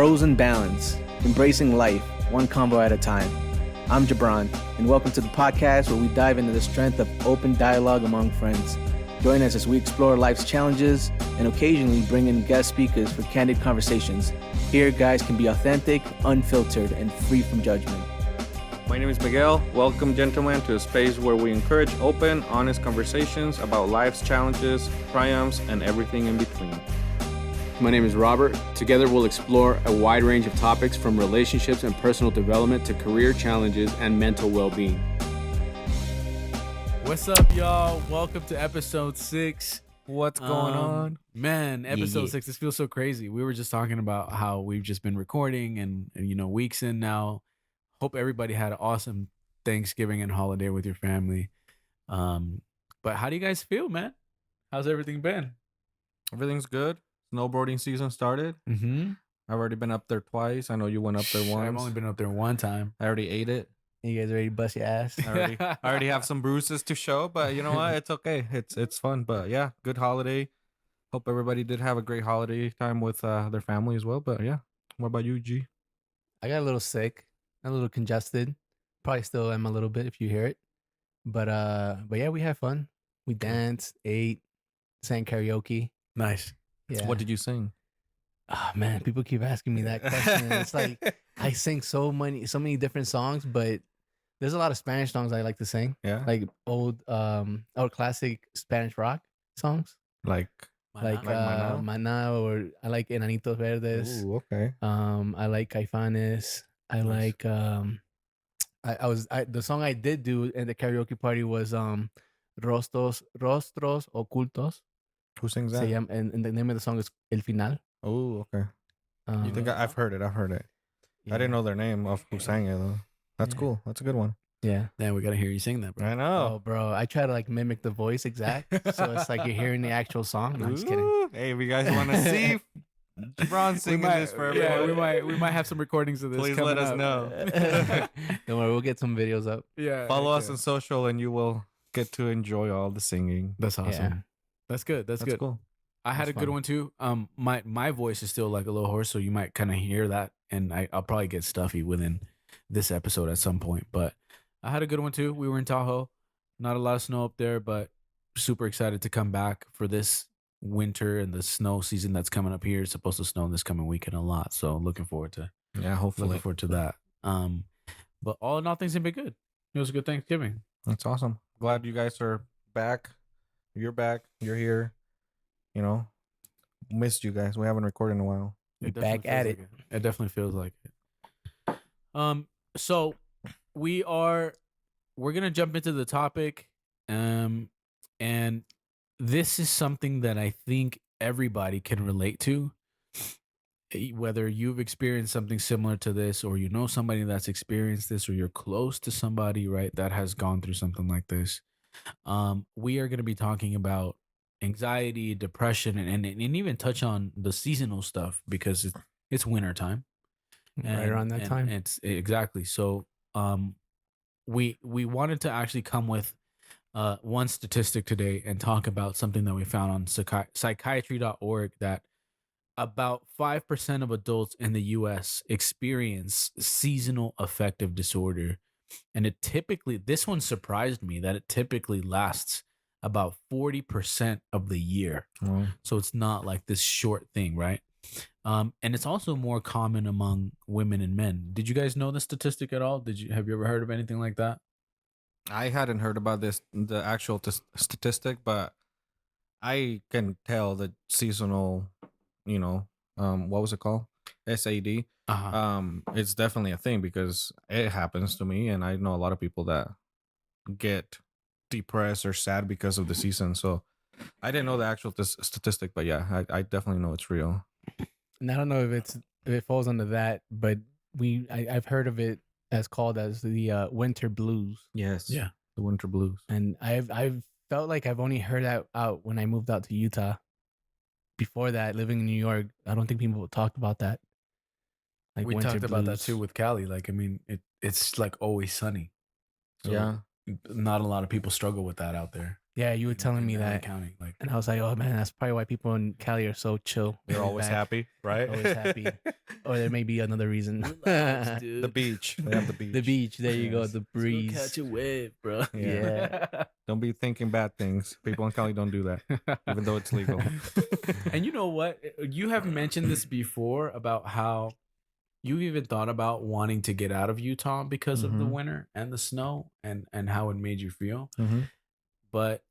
Bros and Balance, embracing life, one combo at a time. I'm Gibrann, and welcome to the podcast where we dive into the strength of open dialogue among friends. Join us as we explore life's challenges and occasionally bring in guest speakers for candid conversations. Here, guys can be authentic, unfiltered, and free from judgment. My name is Miguel. Welcome, gentlemen, to a space where we encourage open, honest conversations about life's challenges, triumphs, and everything in between. My name is Robert. Together we'll explore a wide range of topics from relationships and personal development to career challenges and mental well-being. What's up, y'all? Welcome to episode 6. What's going on? Man, episode 6, this feels so crazy. We were just talking about how we've just been recording and weeks in now. Hope everybody had an awesome Thanksgiving and holiday with your family. But how do you guys feel, man? How's everything been? Everything's good. Snowboarding season started. Mm-hmm. I've already been up there twice. I know you went up there once. I've only been up there one time. I already ate it. You guys ready to bust your ass? I already have some bruises to show, but you know what? It's okay. It's fun. But yeah, good holiday. Hope everybody did have a great holiday time with their family as well. But yeah, what about you, G? I got a little sick, a little congested. Probably still am a little bit if you hear it. But yeah, we had fun. We danced, ate, sang karaoke. Nice. Yeah. What did you sing? Oh man, people keep asking me that question. It's like I sing so many different songs, but there's a lot of Spanish songs I like to sing. Yeah. Like old classic Spanish rock songs. Like Mana, or I like Enanitos Verdes. Ooh, okay. I like Caifanes. I like the song I did do in the karaoke party was Rostros Ocultos. Who sings that? And the name of the song is El Final. Oh, okay. You think I've heard it? Yeah. I didn't know their name of who sang it though. That's cool. That's a good one. Yeah. Then we gotta hear you sing that, bro. I know. Oh, bro. I try to like mimic the voice exact, so it's like you're hearing the actual song. No, I'm just kidding. Hey, if you guys want to see Gibrann singing this for everyone, Yeah, we might have some recordings of this. please coming let us up. know. Don't worry, we'll get some videos up. Yeah. Follow us on social, and you will get to enjoy all the singing. That's awesome. Yeah. That's good. That's good. Cool. I had That's a good fun. one too. My voice is still like a little hoarse, so you might kind of hear that, and I'll probably get stuffy within this episode at some point. But I had a good one too. We were in Tahoe, not a lot of snow up there, but super excited to come back for this winter and the snow season that's coming up here. It's supposed to snow this coming weekend a lot, so looking forward to that. But all in all, things have been good. It was a good Thanksgiving. That's awesome. Glad you guys are back. You're back. You're here. You know, missed you guys. We haven't recorded in a while. We It definitely back at feels like it. It definitely feels like it. So we're gonna jump into the topic, and this is something that I think everybody can relate to. Whether you've experienced something similar to this, or you know somebody that's experienced this, or you're close to somebody, right, that has gone through something like this. We are gonna be talking about anxiety, depression, and even touch on the seasonal stuff because it's winter time. Right around that time. It's exactly. So we wanted to actually come with one statistic today and talk about something that we found on psychiatry.org, that about 5% of adults in the US experience seasonal affective disorder. And this one surprised me that it typically lasts about 40% of the year. Wow. So it's not like this short thing, right? And it's also more common among women and men. Did you guys know the statistic at all? Have you ever heard of anything like that? I hadn't heard about the actual statistic, but I can tell that seasonal, what was it called? SAD. It's definitely a thing because it happens to me, and I know a lot of people that get depressed or sad because of the season. So I didn't know the actual statistic, but yeah, I definitely know it's real. And I don't know if it falls under that, but I've heard of it as called as the winter blues. Yes. Yeah. The winter blues. And I've felt like I've only heard that out when I moved out to Utah. Before that, living in New York, I don't think people talked about that. Like We winter talked about that blues. too with Cali. Like, I mean, it's like always sunny. So Yeah. not a lot of people struggle with that out there. Yeah, you were in- telling in me LA that. County. Like, And I was like, oh man, that's probably why people in Cali are so chill. They're laid always back. happy, right? Always happy. Or there may be another reason. relax, dude. The beach. They have the beach. The beach. There you go. Yes. The Let's go breeze. catch a wave, bro. Yeah. Don't be thinking bad things. People in Cali don't do that, even though it's legal. And you know what? You have mentioned this before about how you even thought about wanting to get out of Utah because of the Mhm. winter and the snow and how it made you feel. Mm-hmm. But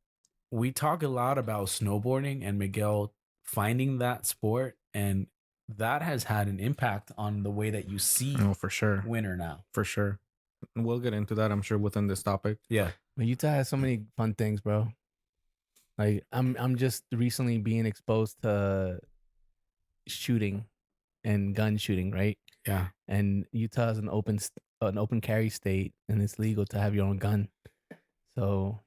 we talk a lot about snowboarding and Miguel finding that sport, and that has had an impact on the way that you see Oh, for sure. winter now. For sure. And we'll get into that, I'm sure, within this topic. Yeah. But Utah has so many fun things, bro. Like I'm just recently being exposed to shooting and gun shooting, right? Yeah. And Utah is an open carry state, and it's legal to have your own gun. So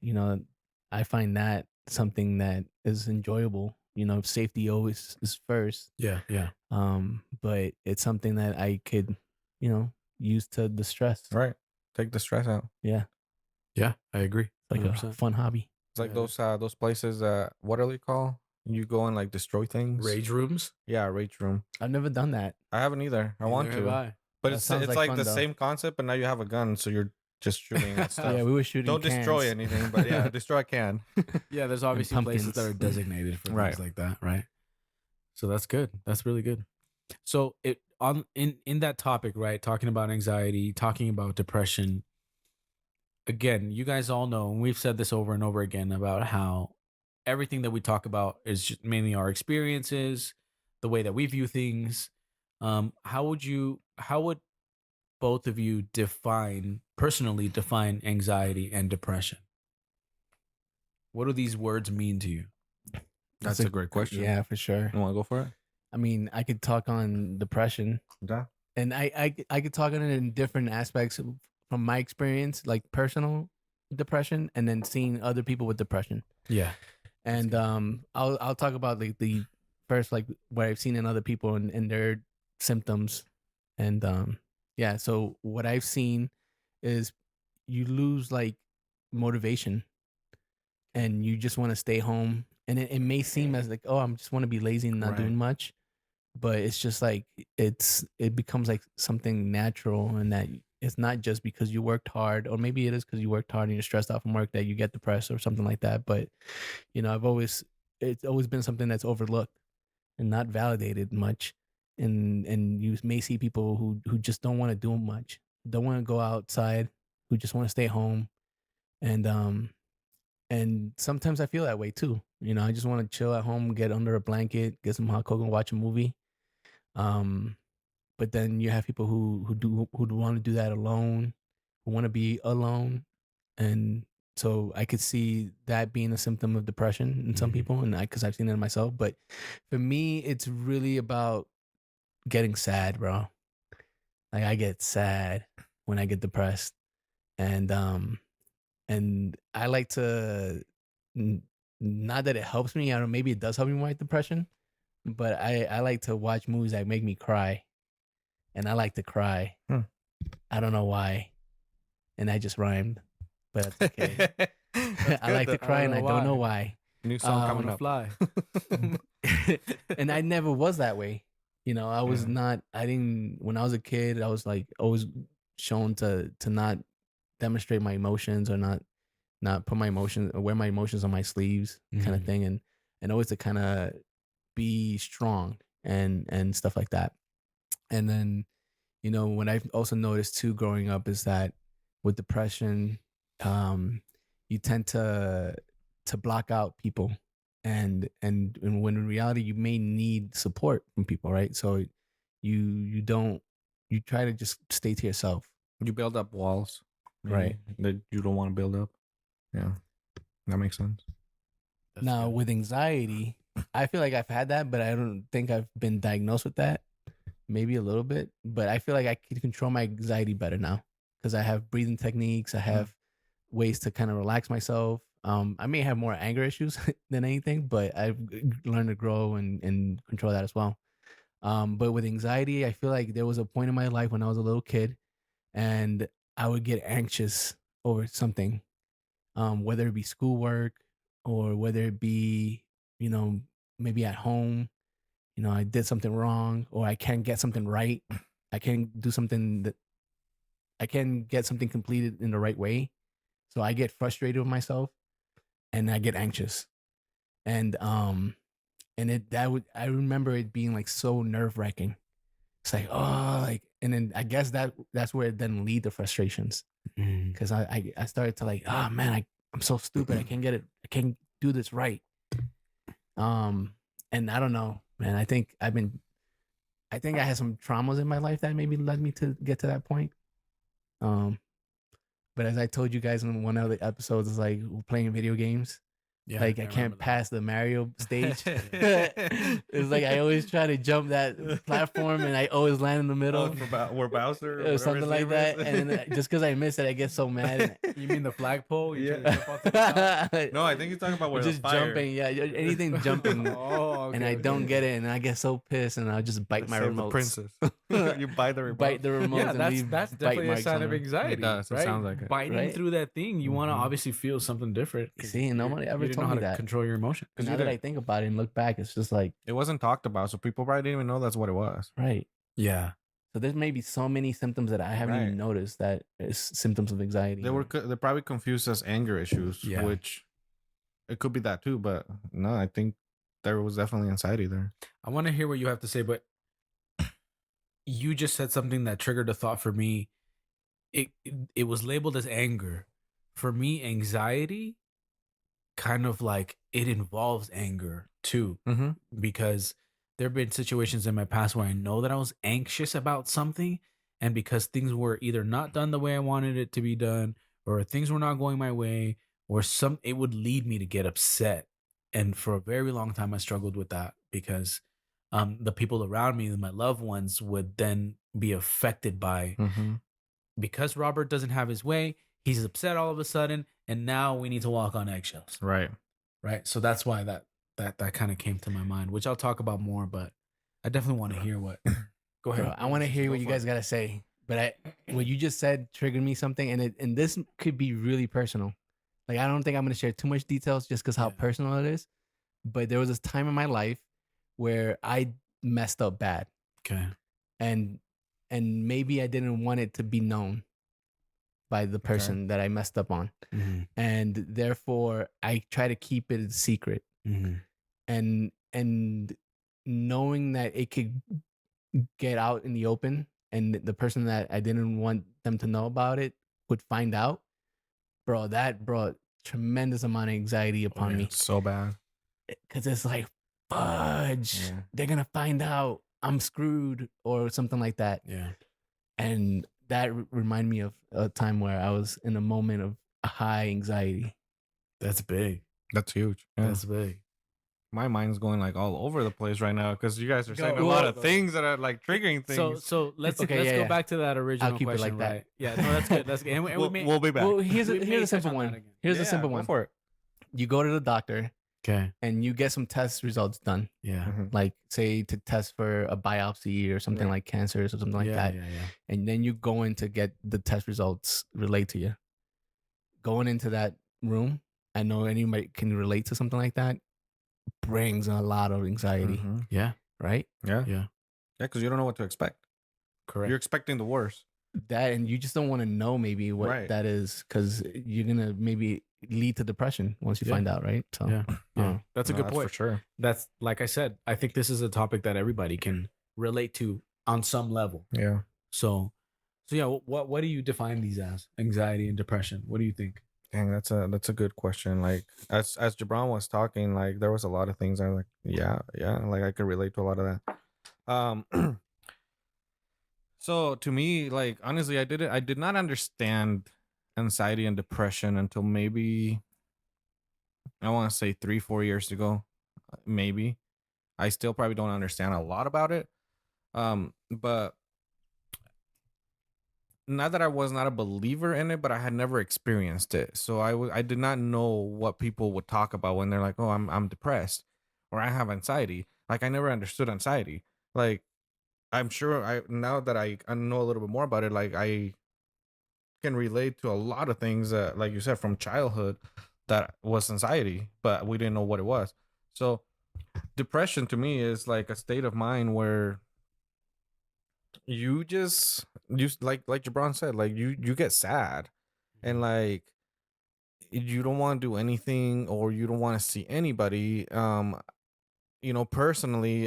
I find that something that is enjoyable. Safety always is first. Yeah. Yeah. But it's something that I could, use to distress. Right. Take the stress out. Yeah, Yeah. I agree. like 100%. a fun hobby. It's like Yeah. those places what are they called? You go and like destroy things. Rage rooms. Yeah, rage room. I've never done that. I haven't either. I want Neither to. have I. But That it's sounds like like fun, the though. same concept, but now you have a gun, so you're just shooting at stuff. Yeah, we were shooting. Don't destroy cans. anything, but yeah, destroy a can. Yeah, there's obviously places that pumpkins. are designated for Right. things like that, right? So that's good. That's really good. So in that topic, right? Talking about anxiety, talking about depression. Again, you guys all know, and we've said this over and over again about how everything that we talk about is just mainly our experiences, the way that we view things. How would both of you personally define anxiety and depression? What do these words mean to you? That's a great question. Yeah, for sure. You want to go for it? I mean, I could talk on depression, Yeah. and I could talk on it in different aspects from my experience, like personal depression, and then seeing other people with depression. Yeah. And I'll talk about like the first, like what I've seen in other people and their symptoms. And yeah, so what I've seen is you lose like motivation, and you just want to stay home. And it may seem as like, oh, I just want to be lazy and not Right. doing much, but it's just like it becomes like something natural, and that it's not just because you worked hard, or maybe it is because you worked hard and you're stressed out from work that you get depressed or something like that. But it's always been something that's overlooked and not validated much. And you may see people who just don't want to do much, don't want to go outside, who just want to stay home. And sometimes I feel that way too. I just want to chill at home, get under a blanket, get some hot cocoa, and watch a movie. But then you have people who want to do that alone, who want to be alone, and so I could see that being a symptom of depression in some Mhm. people, and because I've seen it in myself. But for me, it's really about getting sad, bro. Like I get sad when I get depressed, and I like to, not that it helps me. I don't know, maybe it does help me with my depression, but I like to watch movies that make me cry, and I like to cry. I don't know why, and I just rhymed, but that's okay. I like to cry, and I don't know why. New song coming up. Fly. And I never was that way. I was not. I didn't. When I was a kid, I was like always shown to not demonstrate my emotions, or not put my emotions, or wear my emotions on my sleeves, kind of Mhm. thing, and always to kind of be strong and stuff like that. And then, what I've also noticed too growing up is that with depression, you tend to block out people, and when in reality you may need support from people, right? So you don't, you try to just stay to yourself. You build up walls, Right. that you don't want to build up. Yeah, that makes sense. That's Now good. with anxiety, I feel like I've had that, but I don't think I've been diagnosed with that. Maybe a little bit, but I feel like I can control my anxiety better now because I have breathing techniques. I have ways to kind of relax myself. I may have more anger issues than anything, but I've learned to grow and control that as well. But with anxiety, I feel like there was a point in my life when I was a little kid, and I would get anxious over something, whether it be schoolwork or whether it be, maybe at home, I did something wrong, or I can't get something right. I can't do something that I can get something completed in the right way. So I get frustrated with myself and I get anxious. And I remember it being like so nerve-wracking. It's like, oh, like, and then I guess that's where it then lead to frustrations. Because I started to like, oh man, I'm so stupid. I can't get it. I can't do this right. And I don't know, man. I think I had some traumas in my life that maybe led me to get to that point. But as I told you guys in one of the episodes, it's like we're playing video games. Yeah, like I can't pass the Mario stage. It's like I always try to jump that platform and I always land in the middle. Or Bowser or something like that. And then just because I miss it, I get so mad. You mean the flagpole? Yeah. No, I think you're talking about where just jumping. Yeah, anything jumping. Okay, and I don't get it, and I get so pissed, and I'll just bite my remote. Princess. You bite the remote. Bite the remote. Yeah, that's definitely a sign of anxiety. It does. Right? It sounds like it. Biting through that thing, you want to obviously feel something different. See, nobody ever told me that. Control your emotions. Now that I think about it and look back, it's just like it wasn't talked about, so people probably didn't even know that's what it was. Right. Yeah. So there's maybe so many symptoms that I haven't even noticed that is symptoms of anxiety. They probably confused as anger issues, which it could be that too. But no, I think there was definitely anxiety there. I want to hear what you have to say, but you just said something that triggered a thought for me. It was labeled as anger. For me, anxiety kind of like it involves anger too, because there have been situations in my past where I know that I was anxious about something, and because things were either not done the way I wanted it to be done, or things were not going my way, or it would lead me to get upset. And for a very long time, I struggled with that because the people around me, my loved ones, would then be affected by because Robert doesn't have his way. He's upset all of a sudden, and now we need to walk on eggshells. Right. So that's why that kind of came to my mind, which I'll talk about more. But I definitely want to hear what. Go ahead. Bro, I want to hear what you guys gotta say. But what you just said triggered me something, and this could be really personal. Like I don't think I'm gonna share too much details just because how personal it is. But there was this time in my life where I messed up bad. Okay. And maybe I didn't want it to be known by the person that I messed up on. And therefore I try to keep it a secret. And knowing that it could get out in the open and the person that I didn't want them to know about it would find out, bro, that brought tremendous amount of anxiety upon me. So bad. Because it's like, fudge, they're going to find out I'm screwed or something like that. Yeah. And that reminded me of a time where I was in a moment of high anxiety. That's big. That's huge. Yeah. That's big. My mind's going like all over the place right now because you guys are saying a lot of things that are like triggering things. So let's go back to that original I'll keep question. It like that. Right? Yeah, no, that's good. That's good. And we'll be back. Well, here's a simple one. Here's a simple one. For it. You go to the doctor. Okay. And you get some test results done. Yeah. Like say to test for a biopsy or something like cancer or something like that. Yeah. And then you go in to get the test results relayed to you. Going into that room, I know anybody can relate to something like that, brings a lot of anxiety. Yeah. Right? Yeah. Yeah. Yeah, because you don't know what to expect. Correct. You're expecting the worst. That, and you just don't want to know maybe what that is because you're going to maybe lead to depression once you find out, right? So that's a good point. For sure. That's like I said, I think this is a topic that everybody can relate to on some level. Yeah. So yeah, what do you define these as? Anxiety and depression. What do you think? Dang, that's a good question. Like as Gibrann was talking, like there was a lot of things I was like, yeah, like I could relate to a lot of that. So to me, like honestly, I did not understand anxiety and depression until maybe I want to say 3-4 years ago. Maybe I still probably don't understand a lot about it. But not that I was not a believer in it, but I had never experienced it. So I did not know what people would talk about when they're like, "Oh, I'm depressed," or "I have anxiety." Like I never understood anxiety. Like I'm sure now that I know a little bit more about it, like I can relate to a lot of things, like you said, from childhood, that was anxiety, but we didn't know what it was. So depression to me is like a state of mind where you like Jabron said, like you get sad and like you don't want to do anything or you don't want to see anybody. Personally,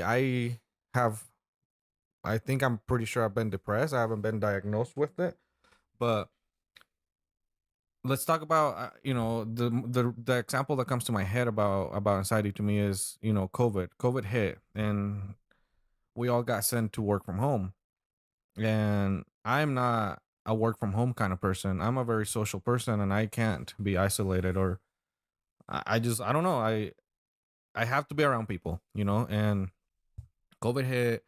have I think I'm pretty sure I've been depressed. I haven't been diagnosed with it, but let's talk about the example that comes to my head about anxiety to me is COVID hit and we all got sent to work from home, and I'm not a work from home kind of person. I'm a very social person and I can't be isolated, or I don't know, I have to be around people, and COVID hit.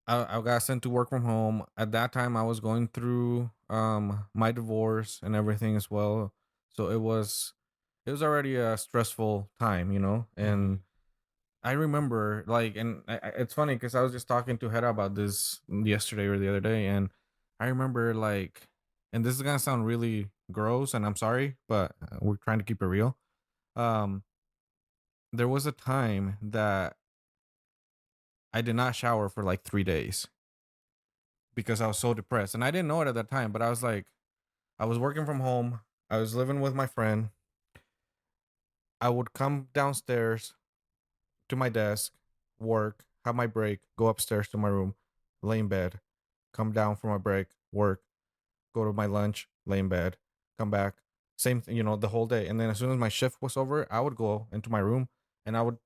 I got sent to work from home. At that time, I was going through my divorce and everything as well. So it was already a stressful time, And I remember like, and it's funny because I was just talking to Hera about this yesterday or the other day, and I remember like, and this is gonna sound really gross, and I'm sorry, but we're trying to keep it real. Um, there was a time that I did not shower for like 3 days because I was so depressed. And I didn't know it at that time, but I was like, I was working from home. I was living with my friend. I would come downstairs to my desk, work, have my break, go upstairs to my room, lay in bed, come down from my break, work, go to my lunch, lay in bed, come back, same thing, the whole day. And then as soon as my shift was over, I would go into my room and I would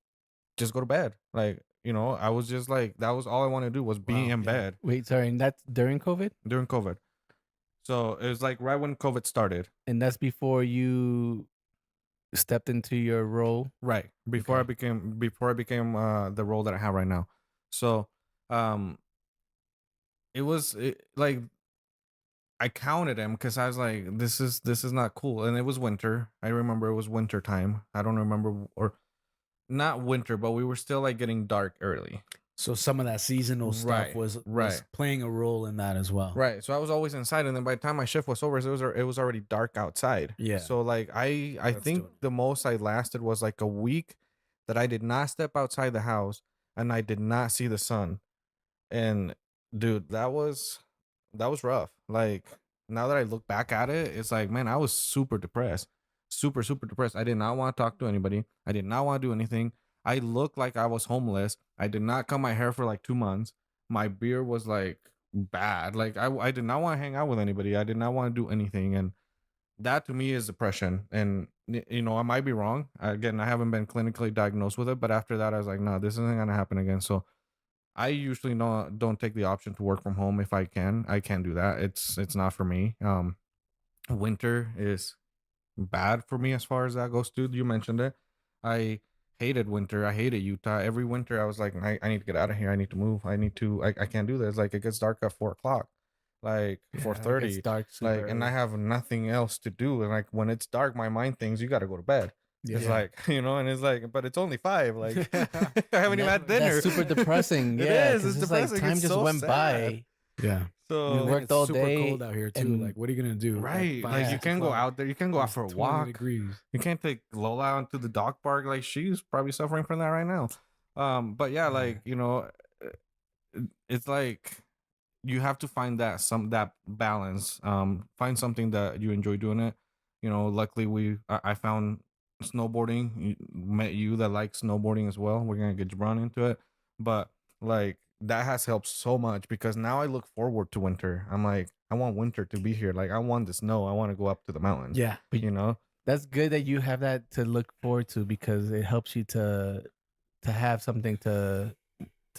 just go to bed. Like, I was just like, that was all I wanted to do was be in bed Wait, sorry, and that's during COVID? during COVID. So it was like right when COVID started. And that's before you stepped into your role? Right. Before Okay. I became the role that I have right now. So um like I counted them because I was like, this is not cool. And it was winter. I remember it was winter time. I don't remember, or not winter, but we were still like getting dark early. So some of that seasonal stuff Right, was right. playing a role in that as well. Right. So I was always inside, and then by the time my shift was over, it was already dark outside. Yeah. So like I That's think doing it. the most I lasted was like a week that I did not step outside the house and I did not see the sun. And dude, that was rough. Like now that I look back at it, it's like, man, I was super depressed. Super, super depressed. I did not want to talk to anybody. I did not want to do anything. I looked like I was homeless. I did not cut my hair for like 2 months. My beard was like bad. Like I did not want to hang out with anybody. I did not want to do anything. And that to me is depression. And I might be wrong. Again, I haven't been clinically diagnosed with it, but after that I was like, no, this isn't gonna happen again. So I usually don't take the option to work from home if I can. I can't do that. It's not for me. Winter is bad for me as far as that goes, dude. You mentioned it. I hated winter. I hated Utah. Every winter I was like, I need to get out of here. I need to move. I can't do this. Like it gets dark at 4 o'clock, like Yeah, 4:30. it's dark super Like, and I early. have nothing else to do. And like when it's dark, my mind thinks you gotta go to bed. It's Yeah. like, and it's like, but it's only 5. Like I haven't even had dinner. That's super depressing. It Yeah, is. 'cause It's it's like depressing. time It's just so went sad. by. Yeah. So We And worked it's all super day, cold out here too. and- Like, what are you gonna do? right, At like 5, you 6 can't go o'clock? out there. You can go out It's for a 20 walk. degrees. You can't take Lola out to the dog park. Like she's probably suffering from that right now. But yeah, like it's like you have to find that balance. Find something that you enjoy doing it. Luckily I found snowboarding. Met you that likes snowboarding as well. We're gonna get Gibrann into it, but like that has helped so much because now I look forward to winter. I'm like, I want winter to be here. Like I want the snow. I want to go up to the mountains. Yeah. But You know. that's good that you have that to look forward to because it helps you to have something to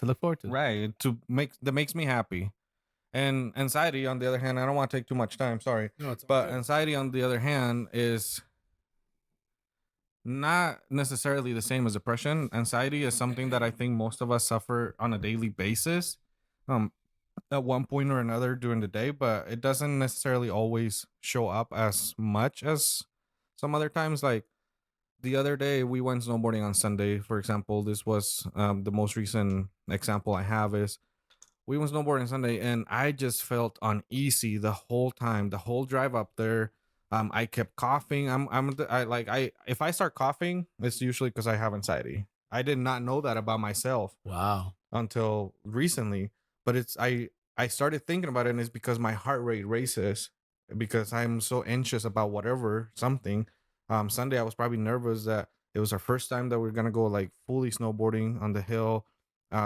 look forward to. Right. That makes me happy. And anxiety, on the other hand, I don't want to take too much time. Sorry. No, it's all But good. anxiety, on the other hand, is not necessarily the same as depression. Anxiety is something that I think most of us suffer on a daily basis, at one point or another during the day, but it doesn't necessarily always show up as much as some other times. Like the other day, we went snowboarding on Sunday, for example. This was the most recent example I have is we went snowboarding Sunday, and I just felt uneasy the whole time, the whole drive up there. I kept coughing. If I start coughing, it's usually because I have anxiety. I did not know that about myself Wow. until recently, but I started thinking about it, and it's because my heart rate races because I'm so anxious about whatever something. Sunday I was probably nervous that it was our first time that we are gonna go like fully snowboarding on the hill,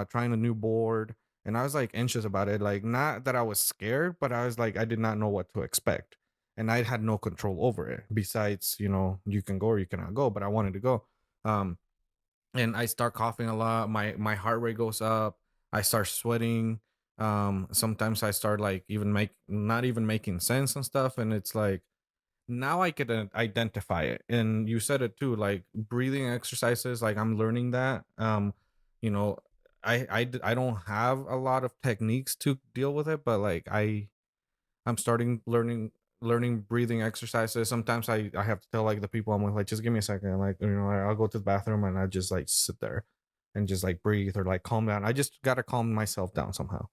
trying a new board, and I was like anxious about it. Like, not that I was scared, but I was like, I did not know what to expect, and I had no control over it. Besides, you can go or you cannot go, but I wanted to go. Um, and I start coughing a lot. My heart rate goes up. I start sweating. Sometimes I start like even not even making sense and stuff. And it's like, now I could identify it. And you said it too, like breathing exercises. Like, I'm learning that. You know, I don't have a lot of techniques to deal with it, but like I'm starting learning breathing exercises. Sometimes I have to tell like the people I'm with, like, just give me a second, like, I'll go to the bathroom and I just like sit there and just like breathe or like calm down. I just gotta calm myself down somehow.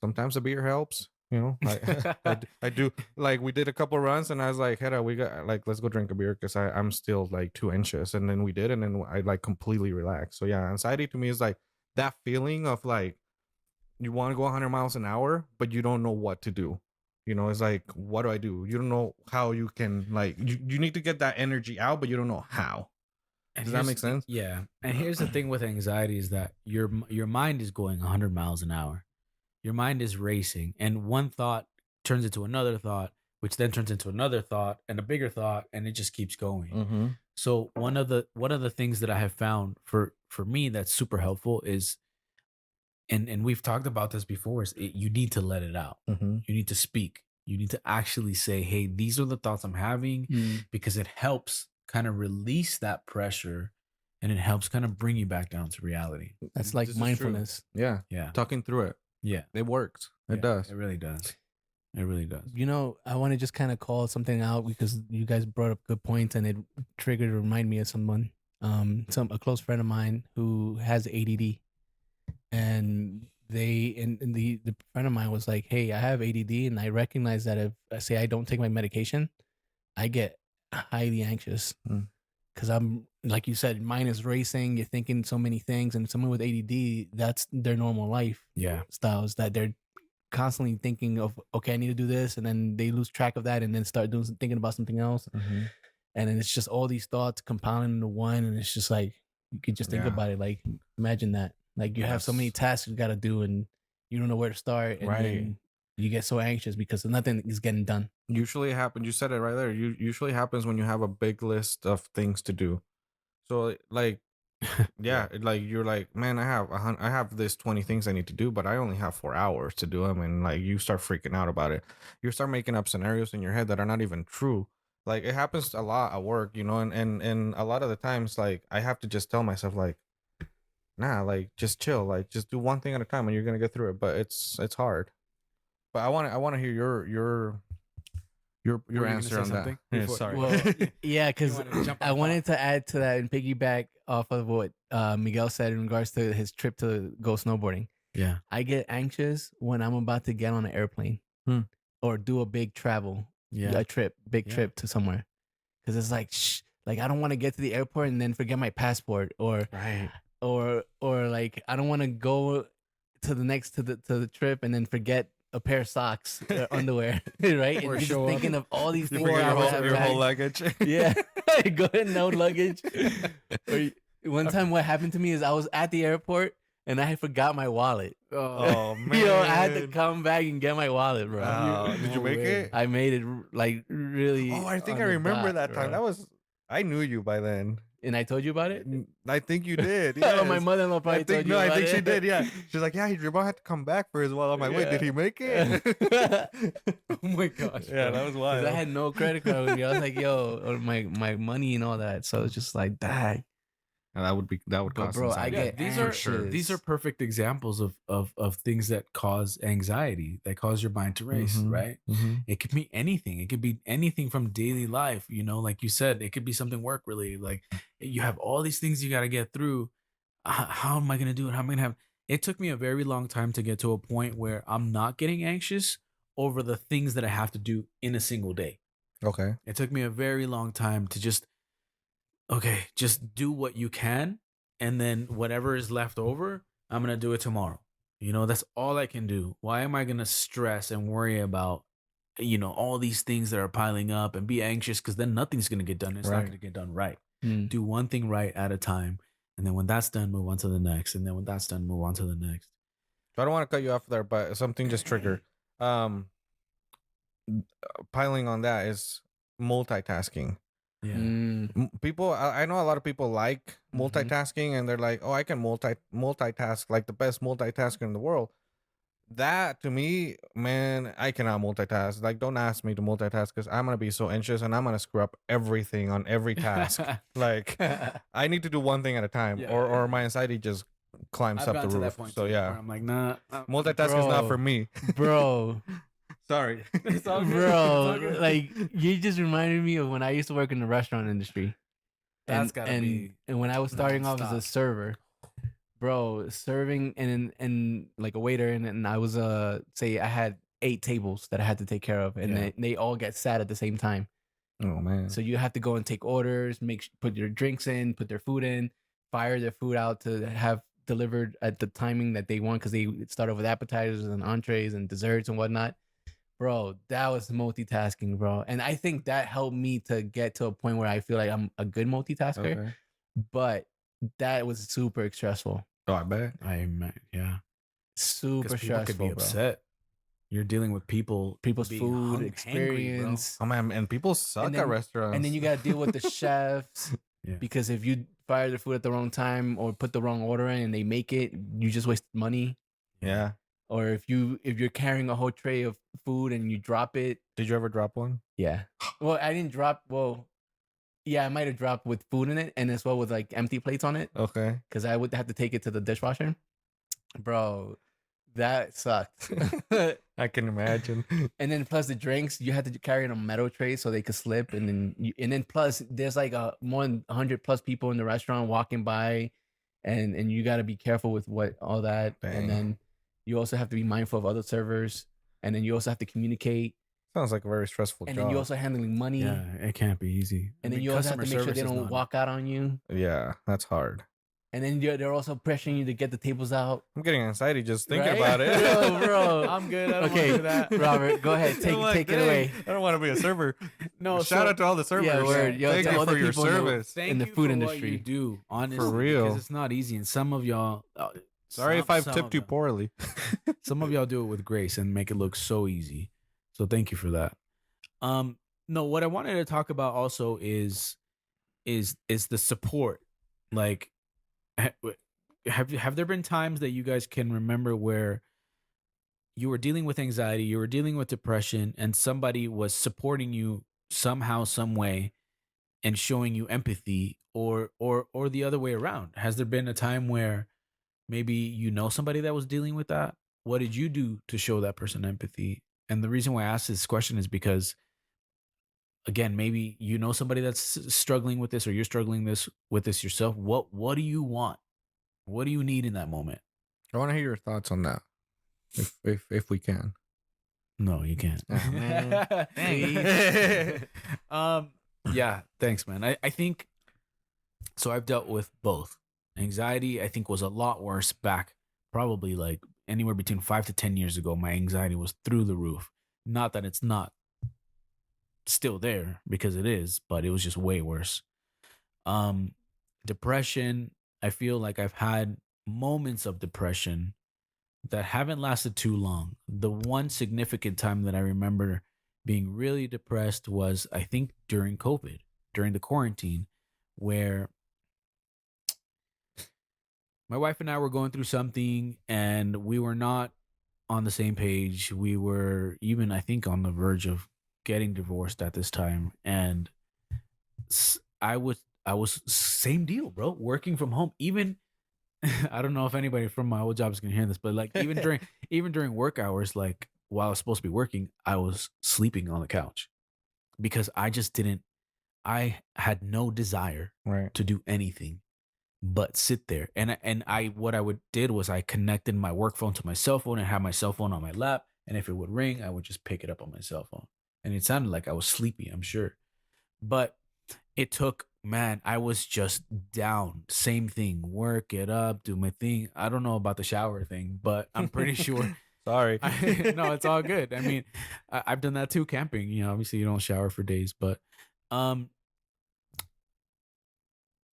Sometimes a beer helps. I do. Like, we did a couple runs and I was like, Hera, we got like, let's go drink a beer because I'm still like too anxious. And then we did, and then I like completely relaxed. So yeah, anxiety to me is like that feeling of like you want to go 100 miles an hour, but you don't know what to do. It's like, what do I do? You don't know how you can, like, you need to get that energy out, but you don't know how. Does that make sense? Yeah. And here's the thing with anxiety is that your mind is going 100 miles an hour. Your mind is racing, and one thought turns into another thought, which then turns into another thought and a bigger thought, and it just keeps going. Mm-hmm. So one of the things that I have found for me that's super helpful is, and we've talked about this before, is you need to let it out. Mm-hmm. You need to speak. You need to actually say, hey, these are the thoughts I'm having, because it helps kind of release that pressure, and it helps kind of bring you back down to reality. That's like This is mindfulness. true. Yeah. Yeah. Talking through it. Yeah. It works. It Yeah, does. It really does. It really does. I want to just kind of call something out because you guys brought up good points and it triggered to remind me of someone, a close friend of mine who has ADD, and the friend of mine was like, "Hey, I have ADD, and I recognize that if I say I don't take my medication, I get highly anxious because I'm, like you said, mine is racing. You're thinking so many things, and someone with ADD, that's their normal life styles, that they're constantly thinking of, okay, I need to do this, and then they lose track of that and then start thinking about something else. And then it's just all these thoughts compounding into one, and it's just like, you could just think about it, like, imagine that, like, you have so many tasks you got to do and you don't know where to start, and then you get so anxious because nothing is getting done. Usually it happens, you said it right there, usually happens when you have a big list of things to do. So like, yeah, like, you're like, man, I have this 20 things I need to do, but I only have 4 hours to do them, and like, you start freaking out about it. You start making up scenarios in your head that are not even true. Like, it happens a lot at work, and a lot of the times, like, I have to just tell myself, like, nah, like, just chill, like, just do one thing at a time and you're gonna get through it. But it's hard. But I want to hear your answer on that. Yeah, sorry. Well, yeah, because I wanted to add to that and piggyback off of what Miguel said in regards to his trip to go snowboarding. Yeah. I get anxious when I'm about to get on an airplane or do a big travel, big trip to somewhere. Because it's like, like, I don't want to get to the airport and then forget my passport, or like, I don't want to go to the trip and then forget a pair of socks or underwear, right? Or and just show thinking of all these things. your whole luggage. Yeah. Go ahead, no luggage. One time what happened to me is I was at the airport and I forgot my wallet. Oh man. I had to come back and get my wallet, bro. Did you make it? I made it, like, really. Oh, I think on I the remember dot, that time. bro. I knew you by then. And I told you about it? I think you did. Oh, Yes. my mother-in-law probably told you I about think it. she did. Yeah, she's like, yeah, your mom had to come back for his wallet. I'm like, wait, did he make it? Oh my gosh. Yeah, that was wild. I had no credit card with me. I was like, yo, or my money and all that. So it's just like, dang. And that would But cause bro, I anxiety. get these anxious. these are perfect examples of things that cause anxiety, that cause your mind to race, right? It could be anything. It could be anything from daily life, like you said. It could be something work related. Like, you have all these things you got to get through. How am I going to do it? How am I going to have? It took me a very long time to get to a point where I'm not getting anxious over the things that I have to do in a single day. Okay. It took me a very long time to just do what you can, and then whatever is left over, I'm gonna do it tomorrow. That's all I can do. Why am I gonna stress and worry about all these things that are piling up and be anxious, because then nothing's gonna get done. It's not Right. gonna get done right. Mm. Do one thing right at a time, and then when that's done, move on to the next, and then when that's done, move on to the next. So I don't want to cut you off there, but something just triggered. Piling on that is multitasking. Yeah. People, I know a lot of people like multitasking, and they're like, "Oh, I can multitask like the best multitasker in the world." That to me, man, I cannot multitask. Like, don't ask me to multitask because I'm gonna be so anxious and I'm gonna screw up everything on every task. Like, I need to do one thing at a time, Yeah, or yeah. my anxiety just climbs I've up gotten the to roof. that point So too, yeah, where I'm like, nah. multitasking is not Bro. for me. Bro, Sorry. It's all good. It's bro, all good. like you just reminded me of when I used to work in the restaurant industry. That's gotta be and when I was starting off as a nonstop. server, bro, serving and like a waiter, and I was say I had 8 tables that I had to take care of, and Yeah. they all get sat at the same time. Oh man. So you have to go and take orders, put your drinks in, put their food in, fire their food out to have delivered at the timing that they want, because they start off with appetizers and entrees and desserts and whatnot. Bro, that was multitasking, bro. And I think that helped me to get to a point where I feel like I'm a good multitasker, Okay. but that was super stressful. Oh, I bet. Yeah. Super Because people could stressful, be bro. upset. You're dealing with people's People's being food hangry, bro. experience. Oh man, and people suck And at then- restaurants. And then you got to deal with the chefs. Yeah. Because if you fire the food at the wrong time or put the wrong order in and they make it, you just waste money. yeah. Or if you're carrying a whole tray of food and you drop it. Did you ever drop one? Yeah. Well, I didn't drop. Well, yeah, I might have dropped with food in it, and as well with like empty plates on it, Okay. because I would have to take it to the dishwasher. Bro, that sucked. I can imagine. And then plus the drinks, you had to carry it on a metal tray so they could slip, and then plus there's like more than 100 plus people in the restaurant walking by, and you got to be careful with what all that, Dang. and then you also have to be mindful of other servers, and then you also have to communicate, Sounds like a very stressful and job. then you also handling money, Yeah, it can't be easy. and then you also have to make sure they don't walk out on you, Yeah, that's hard. and then they're also pressuring you to get the tables out. I'm getting anxiety just thinking Right? about it. Bro. I'm good. I don't Okay, want to do that. Robert, go ahead, I'm like, take it dang, away. I don't want to be a server. No, Shout out to all the servers. Yeah, word. Yo, Thank to you all for the your people in the- service. Thank in the you food for industry. what you do, honestly, real. because it's not easy, and some of y'all. Sorry if I've tipped you poor. poorly. Some of y'all do it with grace and make it look so easy. So thank you for that. No, what I wanted to talk about also is the support. Like, have there been times that you guys can remember where you were dealing with anxiety, you were dealing with depression, and somebody was supporting you somehow, some way, and showing you empathy, or the other way around? Has there been a time where maybe somebody that was dealing with that? What did you do to show that person empathy? And the reason why I asked this question is because, again, maybe somebody that's struggling with this, or you're struggling with this yourself. What do you want? What do you need in that moment? I want to hear your thoughts on that, if we can. No, you can't. Oh, man. Yeah, thanks, man. I think so. I've dealt with both. Anxiety, I think, was a lot worse back probably like anywhere between 5 to 10 years ago. My anxiety was through the roof. Not that it's not still there, because it is, but it was just way worse. Depression, I feel like I've had moments of depression that haven't lasted too long. The one significant time that I remember being really depressed was, I think, during COVID, during the quarantine, where my wife and I were going through something and we were not on the same page. We were even, I think, on the verge of getting divorced at this time. And I was same deal, bro. Working from home. Even I don't know if anybody from my old job is gonna hear this, but like even during work hours, like while I was supposed to be working, I was sleeping on the couch because I had no desire Right. to do anything but sit there. And what I did was I connected my work phone to my cell phone and had my cell phone on my lap. And if it would ring, I would just pick it up on my cell phone. and it sounded like I was sleepy, I'm sure. But it took, man, I was just down. Same thing. Work, get up, do my thing. I don't know about the shower thing, but I'm pretty sure. Sorry. No, it's all good. I mean, I've done that too, camping. You know, obviously you don't shower for days, but um,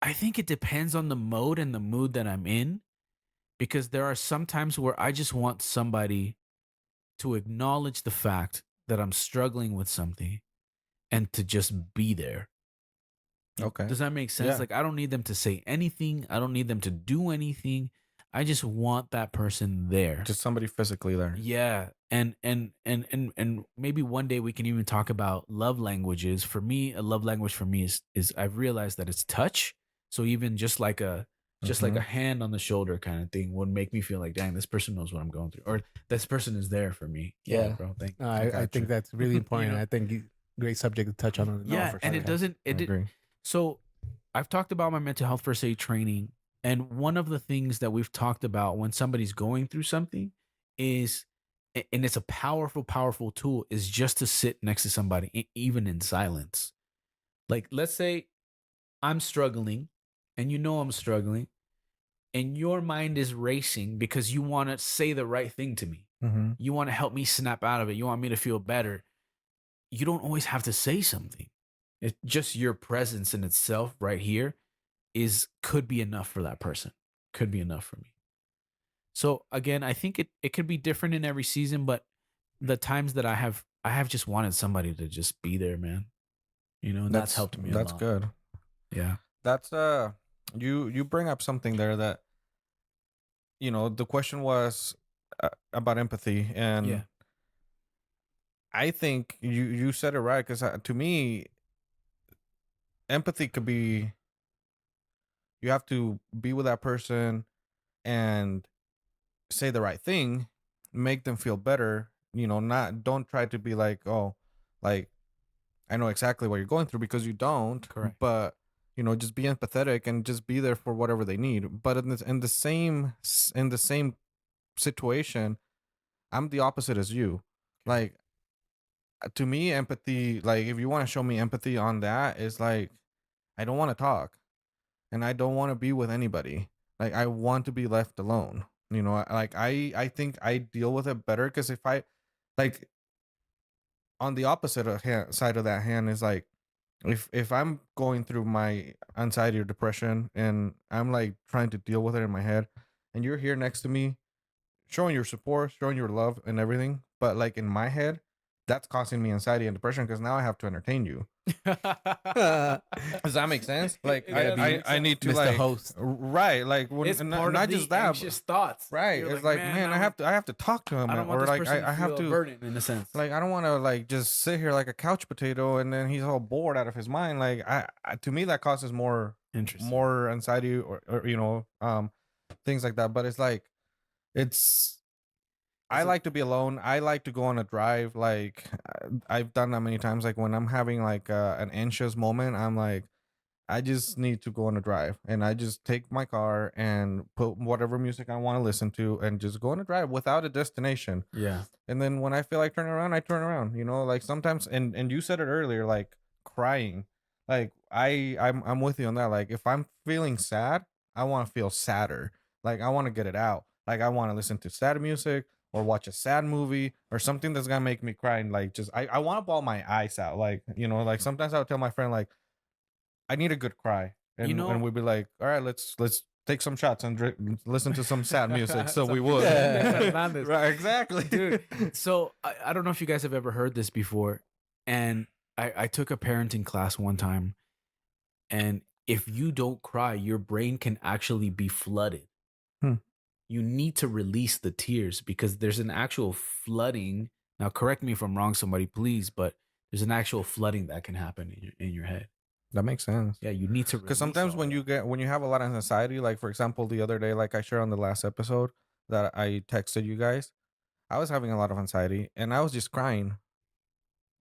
I think it depends on the mode and the mood that I'm in, because there are some times where I just want somebody to acknowledge the fact that I'm struggling with something and to just be there. Okay. Does that make sense? Yeah. Like, I don't need them to say anything. I don't need them to do anything. I just want that person there. Just somebody physically there. Yeah. And maybe one day we can even talk about love languages. For me, a love language for me is I've realized that it's touch. So even just like a hand on the shoulder kind of thing would make me feel like, dang, this person knows what I'm going through, or this person is there for me. Yeah, Yeah. bro. Thank you. I think that's really important. You know? I think great subject to touch on. Yeah, and it doesn't. I agree. So I've talked about my mental health first aid training, and one of the things that we've talked about when somebody's going through something is, and it's a powerful, powerful tool, is just to sit next to somebody, even in silence. Like, let's say I'm struggling, and you know I'm struggling, and your mind is racing because you want to say the right thing to me. Mm-hmm. You want to help me snap out of it. You want me to feel better. You don't always have to say something. It's just your presence in itself right here could be enough for that person. Could be enough for me. So again, I think it could be different in every season, but the times that I have just wanted somebody to just be there, man. You know, and that's helped me a lot. That's good. Yeah. That's you bring up something there that, you know, the question was about empathy, and Yeah. I think you said it right, because to me, empathy could be, you have to be with that person and say the right thing, make them feel better. You know, don't try to be like, oh, like, I know exactly what you're going through, because you don't. Correct. But, you know, just be empathetic and just be there for whatever they need. But in the same situation, I'm the opposite as you. Like, to me, empathy, like, if you want to show me empathy on that, is like, I don't want to talk, and I don't want to be with anybody. Like, I want to be left alone. You know, like, I think I deal with it better, because if I, like, on the opposite side of that hand is like, if I'm going through my anxiety or depression, and I'm like trying to deal with it in my head, and you're here next to me, showing your support, showing your love and everything, but like in my head, that's causing me anxiety and depression, because now I have to entertain you. Does that make sense? Like, I need to, Mr. like, Host. right, like, when, It's and part not of the just that, anxious thoughts. right? You're It's like, man, I have to talk to him, I don't want or this like, person I have feel a to, burden in a sense. like, I don't want to, like, just sit here like a couch potato, and then he's all bored out of his mind. Like, to me, that causes more Interesting. anxiety, or you know, things like that. But it's like, it's, I like to be alone. I like to go on a drive. Like, I've done that many times. Like, when I'm having like an anxious moment, I'm like, I just need to go on a drive, and I just take my car and put whatever music I want to listen to, and just go on a drive without a destination. Yeah. And then when I feel like turning around, I turn around. You know, like, sometimes, and you said it earlier, like, crying. Like, I'm with you on that. Like, if I'm feeling sad, I want to feel sadder. Like, I want to get it out. Like, I want to listen to sad music, or watch a sad movie, or something that's gonna make me cry. And like, just, I want to bawl my eyes out. Like, you know, like, sometimes I'll tell my friend, like, I need a good cry, and You know- and we'd be like, all right, let's take some shots and listen to some sad music. So we would. Hernandez. Right, exactly. Dude, so I don't know if you guys have ever heard this before, and I took a parenting class one time, and if you don't cry, your brain can actually be flooded. You need to release the tears, because there's an actual flooding. Now, correct me if I'm wrong, somebody, please, but there's an actual flooding that can happen in your head. That makes sense. Yeah, you need to. Because sometimes when you have a lot of anxiety, like, for example, the other day, like I shared on the last episode that I texted you guys, I was having a lot of anxiety, and I was just crying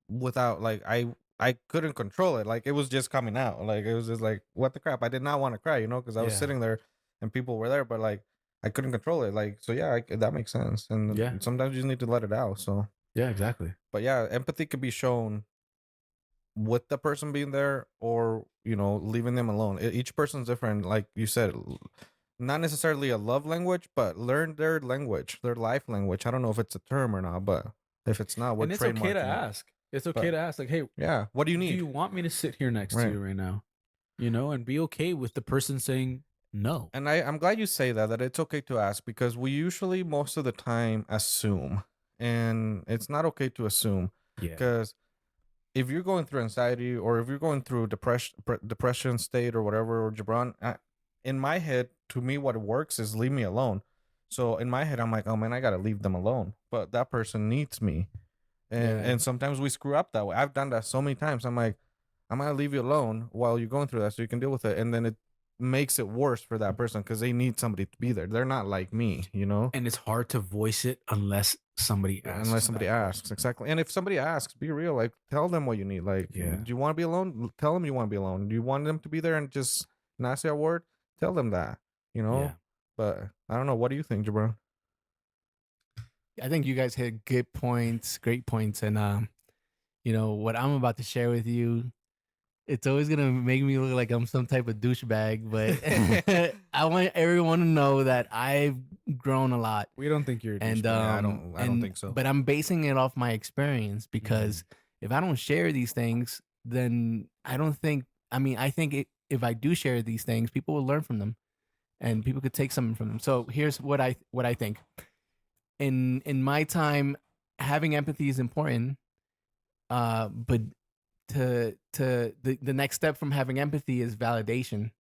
without, like, I couldn't control it. Like, it was just coming out. Like, it was just like, what the crap? I did not want to cry, you know, because I was Yeah. sitting there and people were there, but like, I couldn't control it. Like, so yeah, that makes sense. And Yeah. sometimes you just need to let it out. So Yeah, exactly. But yeah, empathy could be shown with the person being there, or leaving them alone. Each person's different, like you said. Not necessarily a love language, but learn their language, their life language. I don't know if it's a term or not, but if it's not, we're And it's okay to trademarking it. ask. It's okay to ask, like, hey, Yeah, what do you do need? you want me to sit here next to Right. you right now? And be okay with the person saying no. And I'm glad you say that it's okay to ask, because we usually most of the time assume, and it's not okay to assume. Yeah. Because if you're going through anxiety, or if you're going through depression state or whatever, or Gibran, in my head, to me, what works is leave me alone. So in my head, I'm like, oh man, I gotta leave them alone. But that person needs me, and sometimes we screw up that way. I've done that so many times. I'm like, I'm gonna leave you alone while you're going through that, so you can deal with it, and then it makes it worse for that person because they need somebody to be there. They're not like me, And it's hard to voice it unless somebody asks. Exactly. And if somebody asks, be real. Like, tell them what you need. Like, do you want to be alone? Tell them you want to be alone. Do you want them to be there and just not say a word? Tell them that. Yeah. But I don't know. What do you think, Gibran? I think you guys hit good points, great points, and what I'm about to share with you, it's always gonna make me look like I'm some type of douchebag, but I want everyone to know that I've grown a lot. We don't think you're a And douchebag. I don't think so. But I'm basing it off my experience, because if I don't share these things, then I don't think. I mean, I think if I do share these things, people will learn from them, and people could take something from them. So here's what I think. In my time, having empathy is important, but to the next step from having empathy is validation.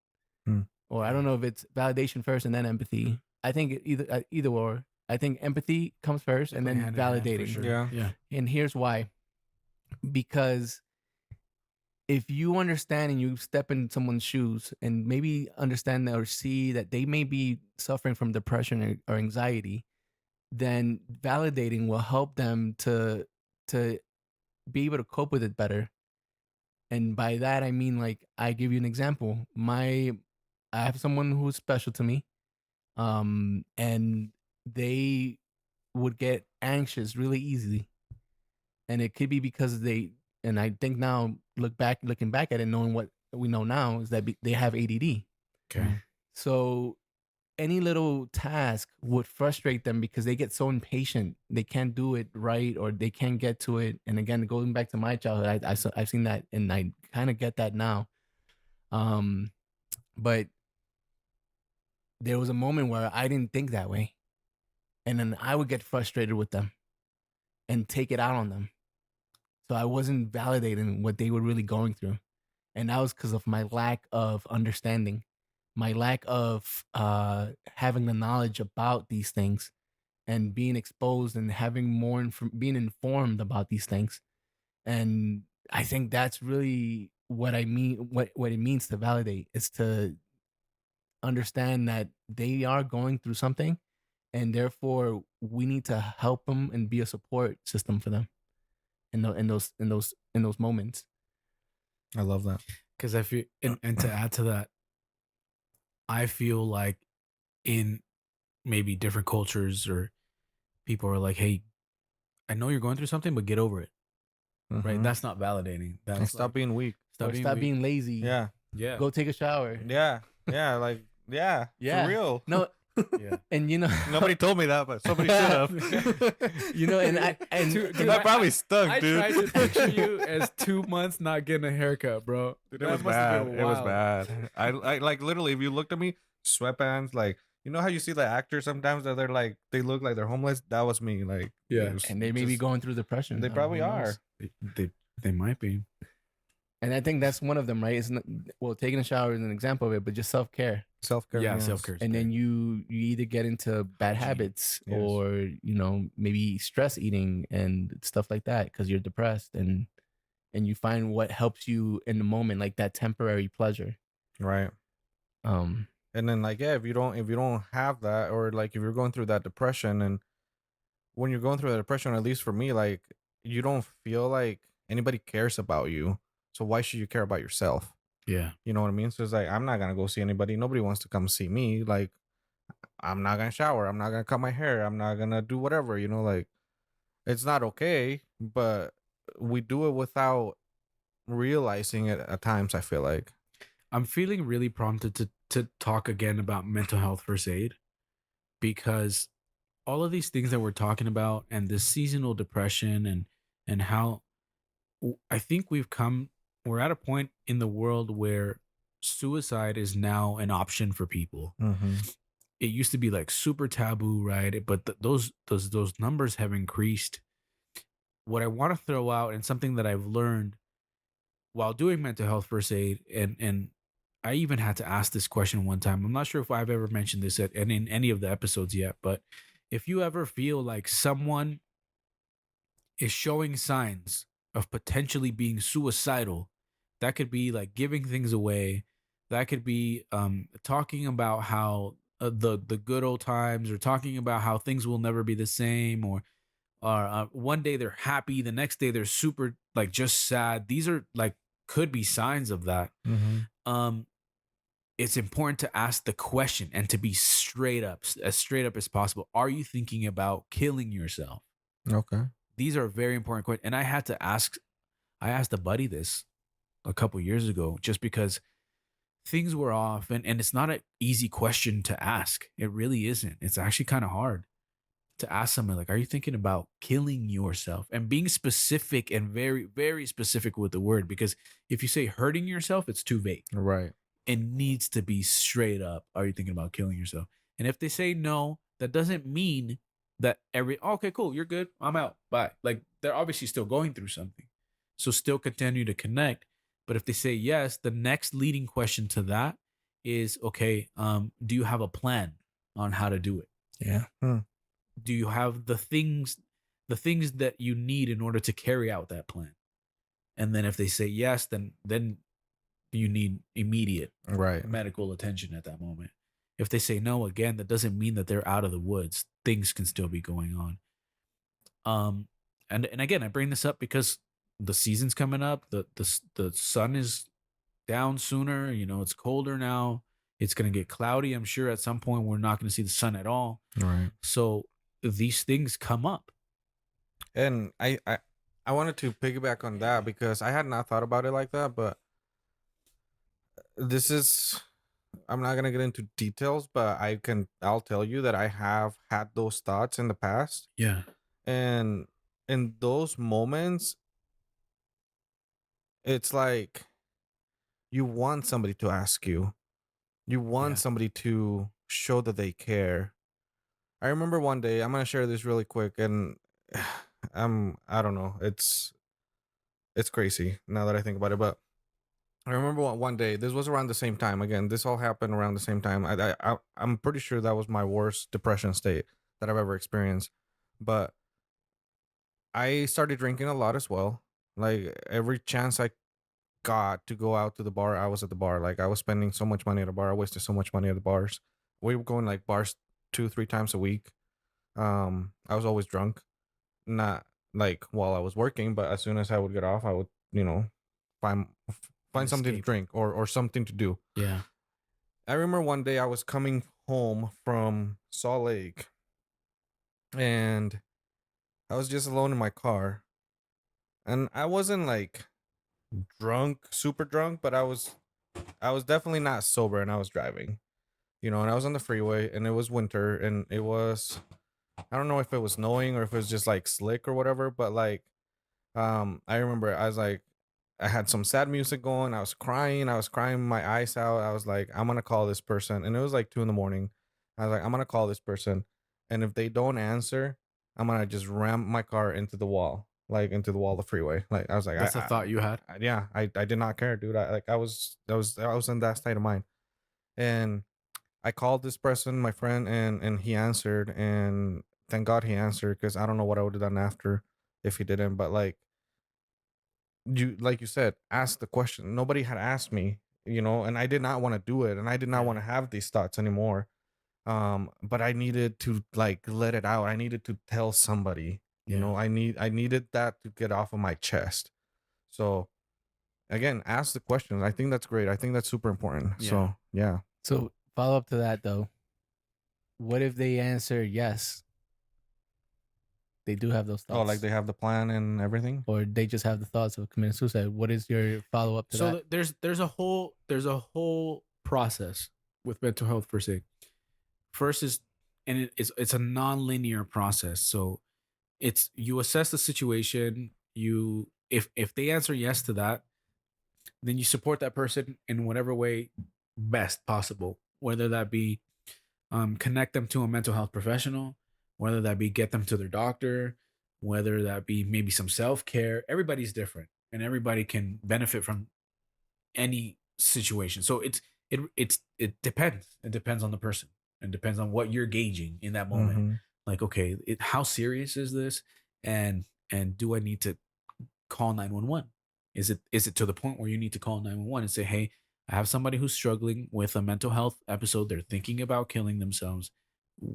Or I don't know if it's validation first and then empathy. I think either or. I think empathy comes first and then validating. Sure. Yeah. And here's why. Because if you understand and you step in someone's shoes and maybe understand or see that they may be suffering from depression or anxiety, then validating will help them to be able to cope with it better. And by that, I mean, like, I give you an example. I have someone who's special to me, and they would get anxious really easily. And it could be because and I think now, looking back at it, knowing what we know now, is that they have ADD. Okay. So any little task would frustrate them because they get so impatient. They can't do it right, or they can't get to it. And again, going back to my childhood, I've seen that, and I kind of get that now. But there was a moment where I didn't think that way. And then I would get frustrated with them and take it out on them. So I wasn't validating what they were really going through. And that was because of my lack of understanding, my lack of having the knowledge about these things, and being exposed and having being informed about these things. And I think that's really what I mean. What it means to validate is to understand that they are going through something, and therefore we need to help them and be a support system for them in those moments. I love that. Because I feel, and to add to that, I feel like in maybe different cultures, or people are like, hey, I know you're going through something, but get over it. Right? That's not validating. And stop being weak. Stop being lazy. Yeah. Yeah. Go take a shower. Yeah. Yeah. Like, yeah. Yeah. For real. No. Yeah. And Nobody told me that, but somebody should have. and I probably stuck, I dude. tried to picture you as 2 months not getting a haircut, bro. Dude, it was bad. It was bad. I like, literally, if you looked at me, sweatpants, like, you know how you see the actors sometimes that they're like, they look like they're homeless? That was me. Like, Yeah. And they may be going through depression. They probably are. They might be. And I think that's one of them, right? It's not, well, taking a shower is an example of it, but just self-care. Self-care. Yeah, yes. self-care. And then you either get into bad habits, Yes. or maybe stress eating and stuff like that because you're depressed, and you find what helps you in the moment, like that temporary pleasure. Right. And then, like, yeah, if you don't have that, or like if you're going through that depression, and when you're going through that depression, at least for me, like, you don't feel like anybody cares about you. So why should you care about yourself? Yeah. You know what I mean? So it's like, I'm not going to go see anybody. Nobody wants to come see me. Like, I'm not going to shower. I'm not going to cut my hair. I'm not going to do whatever, like, it's not okay, but we do it without realizing it at times, I feel like. I'm feeling really prompted to talk again about mental health first aid, because all of these things that we're talking about and this seasonal depression and how I think we're at a point in the world where suicide is now an option for people. Mm-hmm. It used to be like super taboo, right? But those numbers have increased. What I want to throw out, and something that I've learned while doing mental health first aid, and I even had to ask this question one time. I'm not sure if I've ever mentioned this and in any of the episodes yet, but if you ever feel like someone is showing signs of potentially being suicidal, that could be like giving things away. That could be talking about how the good old times, or talking about how things will never be the same, or one day they're happy, the next day they're super like just sad. These are like could be signs of that. Mm-hmm. Um, it's important to ask the question and to be straight up as possible. Are you thinking about killing yourself? Okay. These are very important questions. And I asked a buddy this a couple years ago, just because things were off, and it's not an easy question to ask. It really isn't. It's actually kind of hard to ask someone, like, are you thinking about killing yourself? And being specific, and very, very specific with the word, because if you say hurting yourself, it's too vague. Right. It needs to be straight up. Are you thinking about killing yourself? And if they say no, that doesn't mean that okay, cool, you're good, I'm out, bye. Like, they're obviously still going through something, so still continue to connect. But if they say yes, the next leading question to that is, okay, do you have a plan on how to do it? Yeah. Do you have the things that you need in order to carry out that plan? And then if they say yes, then you need immediate Right. medical attention at that moment. If they say no, again, that doesn't mean that they're out of the woods. Things can still be going on. And again, I bring this up because the season's coming up. The sun is down sooner. You know, it's colder now. It's gonna get cloudy. I'm sure at some point we're not gonna see the sun at all. Right. So these things come up. And I wanted to piggyback on that because I had not thought about it like that, but this is, I'm not gonna get into details, but I'll tell you that I have had those thoughts in the past. Yeah. And in those moments, it's like you want somebody to ask you. You want Yeah. somebody to show that they care. I remember one day, I'm gonna share this really quick, and I don't know, it's crazy now that I think about it, but I remember one day, this was around the same time. Again, this all happened around the same time. I'm pretty sure that was my worst depression state that I've ever experienced. But I started drinking a lot as well. Like every chance I got to go out to the bar, I was at the bar. Like I was spending so much money at the bar. I wasted so much money at the bars. We were going like bars 2-3 times a week. I was always drunk. Not like while I was working, but as soon as I would get off, I would, find something to Escape. drink or something to do. Yeah. I remember one day I was coming home from Salt Lake and I was just alone in my car. And I wasn't like drunk, super drunk, but I was definitely not sober, and I was driving. And I was on the freeway, and it was winter, and it was, I don't know if it was snowing or if it was just like slick or whatever, but like I remember I had some sad music going. I was crying my eyes out. I was like, I'm gonna call this person, and it was like 2 a.m. I was like, I'm gonna call this person, and if they don't answer, I'm gonna just ram my car into the wall, like into the wall of the freeway. Like I was like, That's a thought you had. yeah, I did not care, dude. I was in that state of mind, and I called this person, my friend, and he answered, and thank God he answered, because I don't know what I would have done after if he didn't. But like you said, ask the question. Nobody had asked me, and I did not want to do it, and I did not want to have these thoughts anymore. But I needed to like let it out. I needed to tell somebody. I needed that to get off of my chest. So again, ask the question. I think that's great. I think that's super important. Yeah. So yeah. So follow up to that though. What if they answer yes? they do have those thoughts. Oh, like they have the plan and everything, or they just have the thoughts of committing suicide. What is your follow up to that? So there's a whole process with mental health first aid. First is, and it's a non-linear process. So it's, you assess the situation. You, if they answer yes to that, then you support that person in whatever way best possible, whether that be connect them to a mental health professional, whether that be get them to their doctor, whether that be maybe some self-care. Everybody's different and everybody can benefit from any situation. So it depends. It depends on the person. It depends on what you're gauging in that moment. Mm-hmm. Like, okay, how serious is this? And do I need to call 911? Is it to the point where you need to call 911 and say, hey, I have somebody who's struggling with a mental health episode. They're thinking about killing themselves.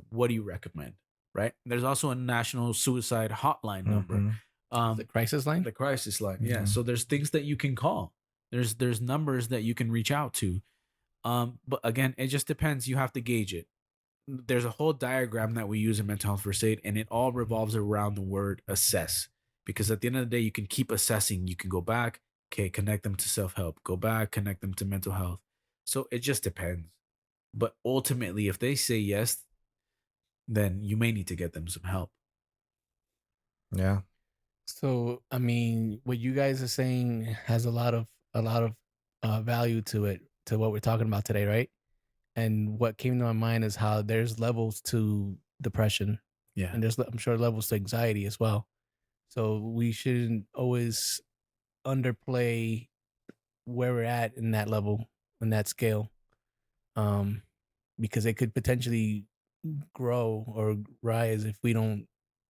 What do you recommend? Right. There's also a national suicide hotline number. The crisis line? The crisis line. Yeah. Mm-hmm. So there's things that you can call. There's numbers that you can reach out to. But again, it just depends. You have to gauge it. There's a whole diagram that we use in mental health first aid, and it all revolves around the word assess. Because at the end of the day, you can keep assessing. You can go back, okay, connect them to self-help. Go back, connect them to mental health. So it just depends. But ultimately, if they say yes, then you may need to get them some help. Yeah. So, I mean, what you guys are saying has a lot of value to it, to what we're talking about today, right? And what came to my mind is how there's levels to depression. Yeah. And there's, I'm sure, levels to anxiety as well. So we shouldn't always underplay where we're at in that level, in that scale, because it could potentially grow or rise if we don't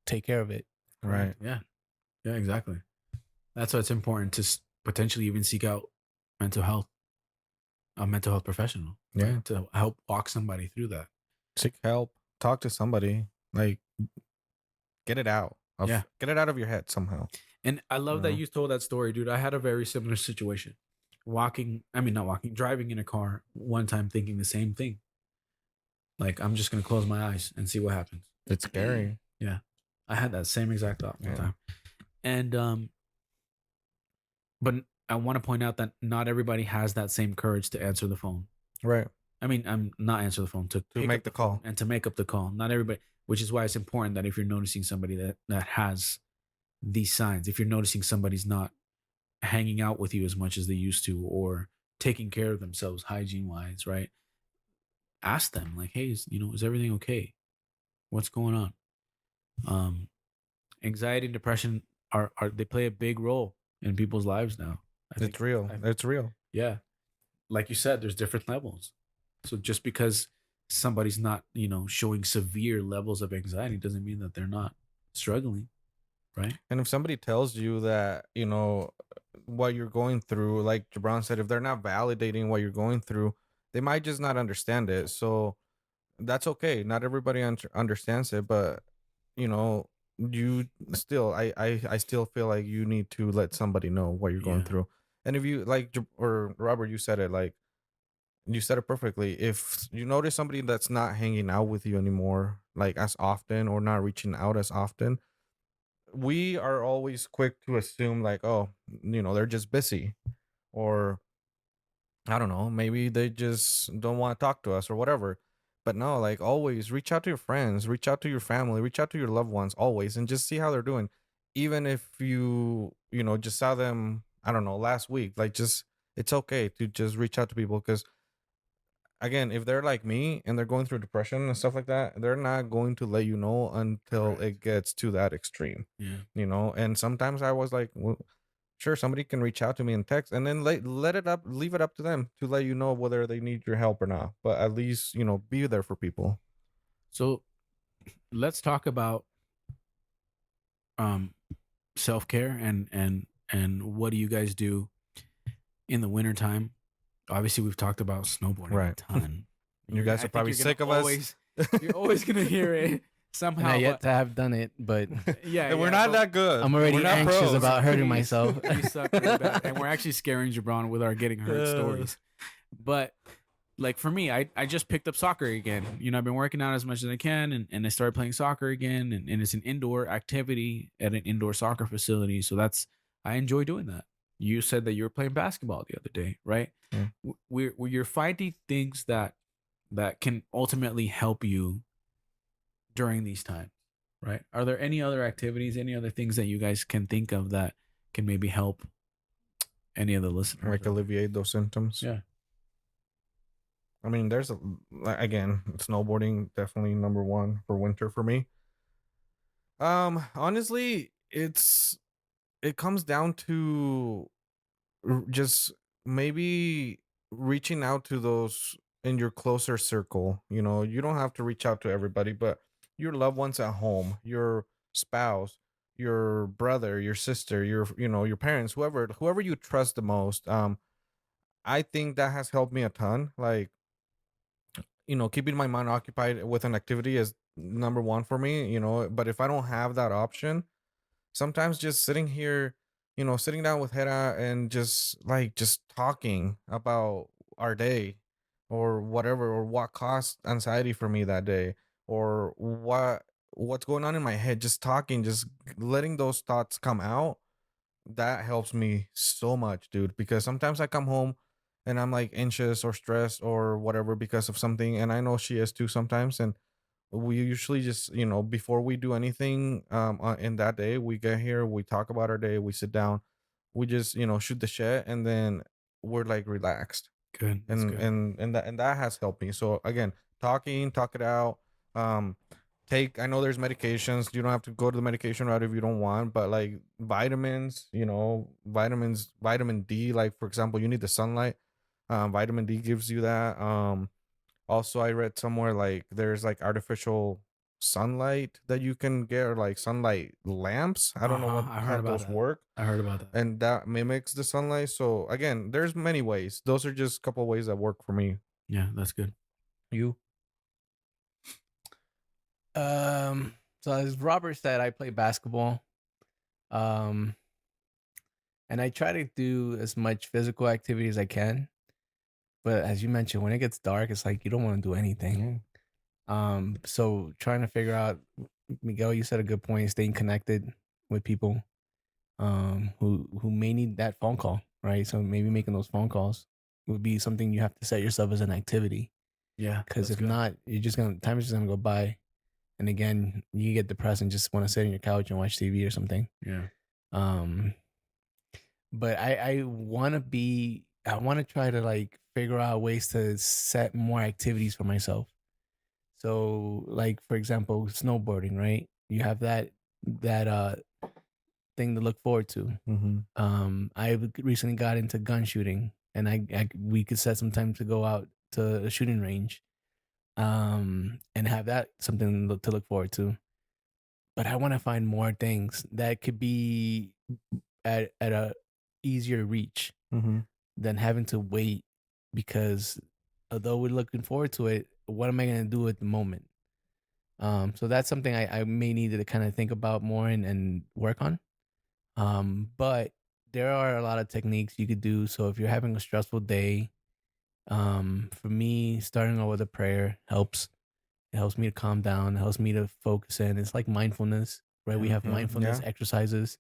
take care of it. Right. Yeah. Yeah, exactly. That's why it's important to potentially even seek out a mental health professional. Yeah. Right? To help walk somebody through that. Seek help. Talk to somebody. Like, get it out. Yeah. Get it out of your head somehow. And I love that you told that story, dude. I had a very similar situation. Driving in a car one time thinking the same thing. Like, I'm just going to close my eyes and see what happens. It's scary. Yeah. I had that same exact thought one time. And, but I want to point out that not everybody has that same courage to answer the phone. Right. I mean, I'm not answer the phone, to make the call and to make up the call. Not everybody, which is why it's important that if you're noticing somebody that has these signs, if you're noticing somebody's not hanging out with you as much as they used to, or taking care of themselves hygiene wise, right? Ask them like, hey, is everything okay? What's going on? Anxiety and depression are they play a big role in people's lives now. It's real. It's real. Yeah. Like you said, there's different levels. So just because somebody's not, showing severe levels of anxiety doesn't mean that they're not struggling. Right. And if somebody tells you that, what you're going through, like Gibrann said, if they're not validating what you're going through, they might just not understand it. So that's okay. Not everybody understands it, but you still, I still feel like you need to let somebody know what you're going through. And if you or Robert, you said it, like you said it perfectly. If you notice somebody that's not hanging out with you anymore, like as often, or not reaching out as often, we are always quick to assume like, oh, they're just busy, or I don't know, maybe they just don't want to talk to us or whatever. But no, like always reach out to your friends, reach out to your family, reach out to your loved ones always, and just see how they're doing. Even if you just saw them, I don't know, last week, like it's okay to just reach out to people, because again, if they're like me and they're going through depression and stuff like that, they're not going to let you know until it gets to that extreme. Yeah. And sometimes I was like, well, sure, somebody can reach out to me in text, and then leave it up to them to let you know whether they need your help or not. But at least, be there for people. So let's talk about self-care and what do you guys do in the wintertime? Obviously, we've talked about snowboarding a ton. You guys are probably sick of us. You're always going to hear it somehow. Not yet to have done it, but we're not that good. I'm already anxious pros. about hurting myself. We suck really bad. And we're actually scaring Gibrann with our getting hurt stories. But like for me, I just picked up soccer again. You know, I've been working out as much as I can, and I started playing soccer again, and it's an indoor activity at an indoor soccer facility. So I enjoy doing that. You said that you were playing basketball the other day, right? Yeah. You're finding things that can ultimately help you during these times, right? Are there any other activities, any other things that you guys can think of that can maybe help any of the listeners? Like alleviate those symptoms. Yeah. I mean, again, snowboarding definitely number one for winter for me. Honestly, it comes down to just maybe reaching out to those in your closer circle. You know, you don't have to reach out to everybody, but your loved ones at home, your spouse, your brother, your sister, your parents, whoever you trust the most. I think that has helped me a ton. Like, keeping my mind occupied with an activity is number one for me, but if I don't have that option, sometimes just sitting here, sitting down with Hera and just talking about our day or whatever, or what caused anxiety for me that day, or what's going on in my head, just talking, just letting those thoughts come out, that helps me so much, dude, because sometimes I come home and I'm like anxious or stressed or whatever because of something, and I know she is too sometimes. And we usually just, before we do anything in that day, we get here, we talk about our day, we sit down, we just, shoot the shit, and then we're like relaxed. Good. That's and good. and that has helped me. So again, talk it out. um I know there's medications, you don't have to go to the medication route if you don't want, but like vitamins, vitamin D, like for example, you need the sunlight. Vitamin D gives you that. Also, I read somewhere like there's like artificial sunlight that you can get, or like sunlight lamps. I don't know I heard how about those that. work, I heard about that. and that mimics the sunlight. So again, there's many ways. Those are just a couple of ways that work for me. Yeah, that's good. You? So as Robert said, I play basketball. And I try to do as much physical activity as I can. But as you mentioned, when it gets dark, it's like you don't want to do anything. So trying to figure out, Miguel, you said a good point, staying connected with people who may need that phone call, right? So maybe making those phone calls would be something you have to set yourself as an activity. Yeah. Because if not, time is just gonna go by. And again, you get depressed and just want to sit on your couch and watch TV or something. Yeah. But I want to try to like figure out ways to set more activities for myself. So like, for example, snowboarding, right? You have that thing to look forward to. I recently got into gun shooting, and we could set some time to go out to a shooting range, and have that something to look forward to. But I want to find more things that could be at a easier reach than having to wait, because although we're looking forward to it, what am I going to do at the moment? So that's something I may need to kind of think about more and work on. But there are a lot of techniques you could do. So if you're having a stressful day, for me, starting out with a prayer helps. It helps me to calm down. It helps me to focus in. It's like mindfulness, right? We have mindfulness exercises,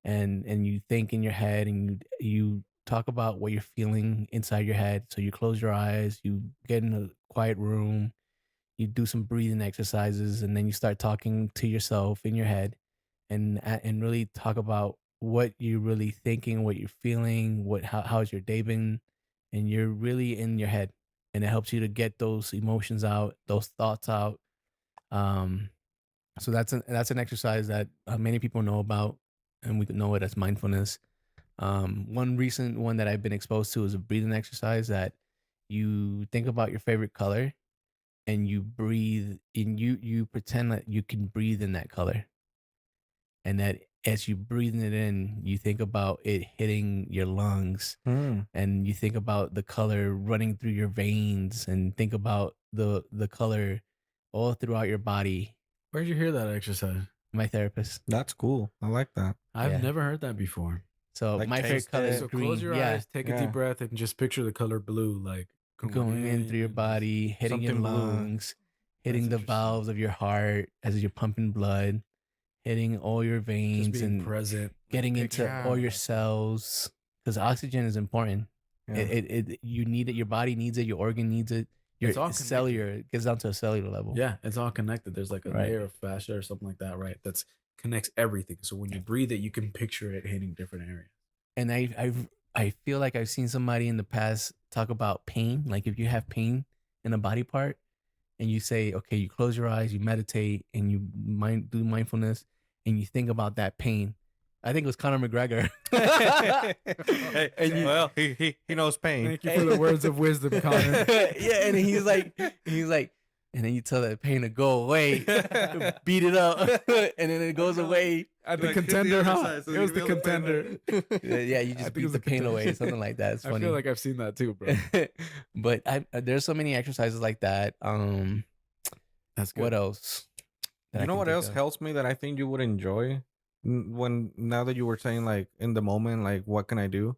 and you think in your head, and you talk about what you're feeling inside your head. So you close your eyes, you get in a quiet room, you do some breathing exercises, and then you start talking to yourself in your head, and really talk about what you're really thinking, what you're feeling, how's your day been, and you're really in your head, and it helps you to get those emotions out, those thoughts out. Um, so that's an exercise that many people know about, and we could know it as mindfulness. One recent one that I've been exposed to is a breathing exercise that you think about your favorite color, and you breathe, and you pretend that you can breathe in that color, and that as you breathing it in, you think about it hitting your lungs, and you think about the color running through your veins, and think about the color all throughout your body. Where'd you hear that exercise? My therapist. That's cool. I like that. I've never heard that before. So Like my favorite taste color it. is So green. close your eyes, take a Yeah. deep breath, and just picture the color blue. Like going in through your body, hitting your Something blue. lungs, hitting That's the interesting. valves of your heart as you're pumping blood, hitting all your Just veins being and present, getting like, into yeah. all your cells, because oxygen is important. Yeah. It you need it. Your body needs it. Your organ needs it. Your It's all connected. cellular, it gets down to a cellular level. Yeah, it's all connected. There's like a Right. layer of fascia or something like that, right? That's connects everything. So when you breathe it, you can picture it hitting different areas. And I feel like I've seen somebody in the past talk about pain. Like if you have pain in a body part, and you say, okay, you close your eyes, you meditate, and you do mindfulness, and you think about that pain. I think it was Conor McGregor. Hey, And you- well, he knows pain. Thank you for the words of wisdom, Connor. Yeah, and he's like, and then you tell that pain to go away, beat it up, and then it goes away. At the Like, hit the contender, other huh? side so It you was the feel the pain contender. Yeah, you I just think it beat was the a pain away, contender. something like that. It's I funny. feel like I've seen that too, bro. But there's so many exercises like that. That's good. What else? that I You know can what think else of? helps me that I think you would enjoy? When now that you were saying like in the moment, like what can I do?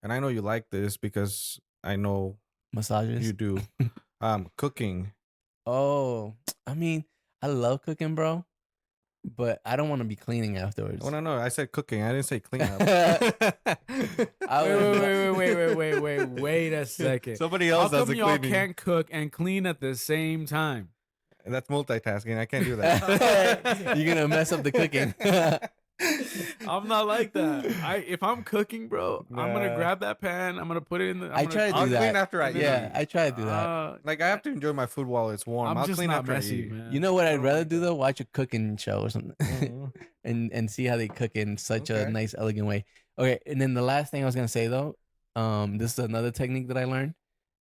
And I know you like this because I know Massages. you do. Cooking. Oh, I mean, I love cooking, bro, but I don't want to be cleaning afterwards. Oh no, I said cooking. I didn't say clean up. I would- Wait a second. Somebody How else does come the y'all cleaning. can't cook and clean at the same time? That's multitasking. I can't do that. You're gonna mess up the cooking. I'm not like that. If I'm cooking, bro, I'm gonna Nah. grab that pan. I'm gonna put it in the. I try to I'll do clean that. after I And eat. Yeah, I try to do that. Like I have to enjoy my food while it's warm. I'm I'll just clean not after I messy, eat. man. You know what? I I'd don't rather like do that. though? Watch a cooking show or something, Mhm. and see how they cook in such a Okay. nice, elegant way. Okay, and then the last thing I was gonna say though, this is another technique that I learned.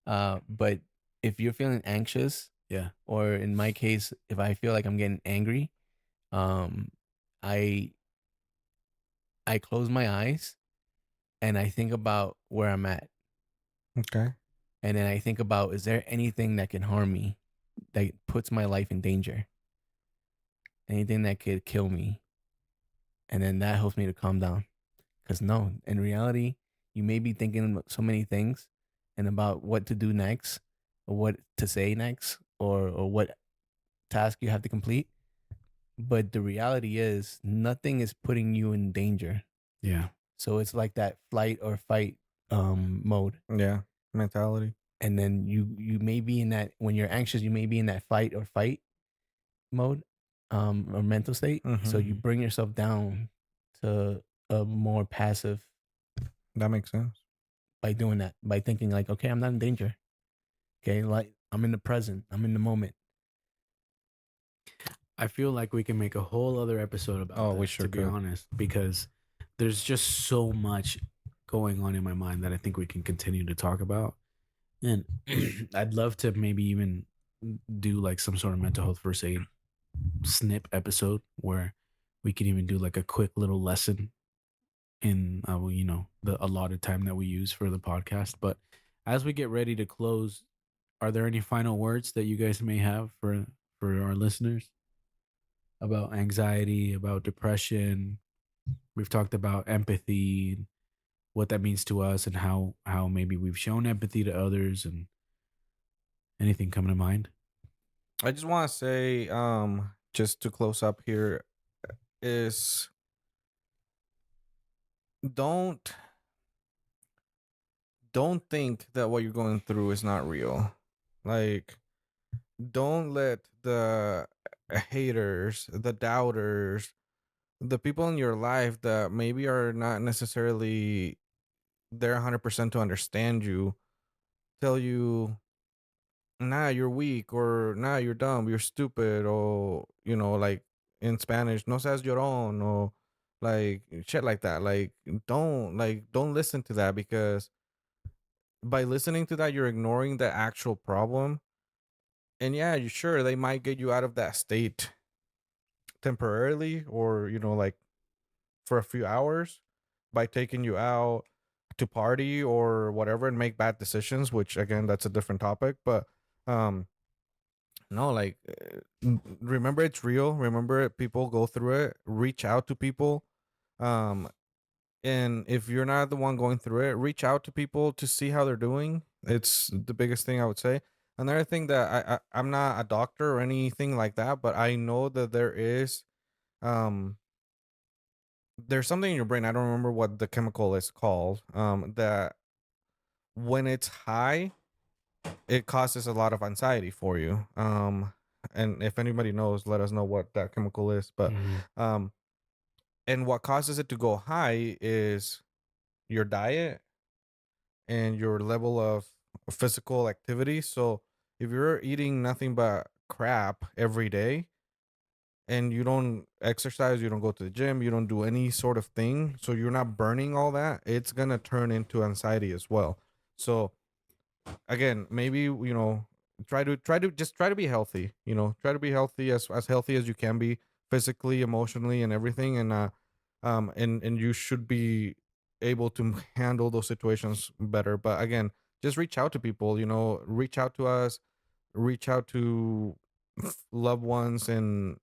But if you're feeling anxious, Yeah. or in my case, if I feel like I'm getting angry, I close my eyes and I think about where I'm at. Okay. And then I think about, is there anything that can harm me, that puts my life in danger? Anything that could kill me? And then that helps me to calm down. Because no, in reality, you may be thinking about so many things and about what to do next, or what to say next, or what task you have to complete. But the reality is, nothing is putting you in danger. Yeah. So it's like that flight or fight mode. Yeah. Mentality. And then you may be in that, when you're anxious, you may be in that fight or fight mode, or mental state. So Mhm. you bring yourself down to a more passive That makes sense. by doing that, by thinking like, okay, I'm not in danger. Okay, like I'm in the present, I'm in the moment. I feel like we can make a whole other episode about Oh, we this, sure to be could. honest, because there's just so much going on in my mind that I think we can continue to talk about. And I'd love to maybe even do like some sort of mental health first aid snip episode where we can even do like a quick little lesson in the allotted time that we use for the podcast. But as we get ready to close, are there any final words that you guys may have for our listeners about anxiety, about depression? We've talked about empathy, what that means to us, and how maybe we've shown empathy to others. And anything coming to mind? I just want to say, just to close up here, is don't think that what you're going through is not real. Like, don't let the haters, the doubters, the people in your life that maybe are not necessarily there 100% to understand you, tell you, nah, you're weak, or nah, you're dumb, you're stupid, or like in Spanish, no seas llorón, or like shit like that. Like, don't listen to that, because by listening to that, you're ignoring the actual problem. And yeah, you sure they might get you out of that state temporarily, or like for a few hours, by taking you out to party or whatever and make bad decisions, which again, that's a different topic. But no, like, remember, it's real. Remember, people go through it. Reach out to people. And if you're not the one going through it, reach out to people to see how they're doing. It's the biggest thing I would say. Another thing that I'm not a doctor or anything like that, but I know that um there's something in your brain. I don't remember what the chemical is called. That when it's high, it causes a lot of anxiety for you. And if anybody knows, let us know what that chemical is. But um, and what causes it to go high is your diet and your level of physical activity. So if you're eating nothing but crap every day and you don't exercise, you don't go to the gym, you don't do any sort of thing, so you're not burning all that, it's gonna turn into anxiety as well. So again, maybe try to be healthy. Try to be healthy, as healthy as you can be, physically, emotionally, and everything. And you should be able to handle those situations better. But again, just reach out to people. Reach out to us, reach out to loved ones, and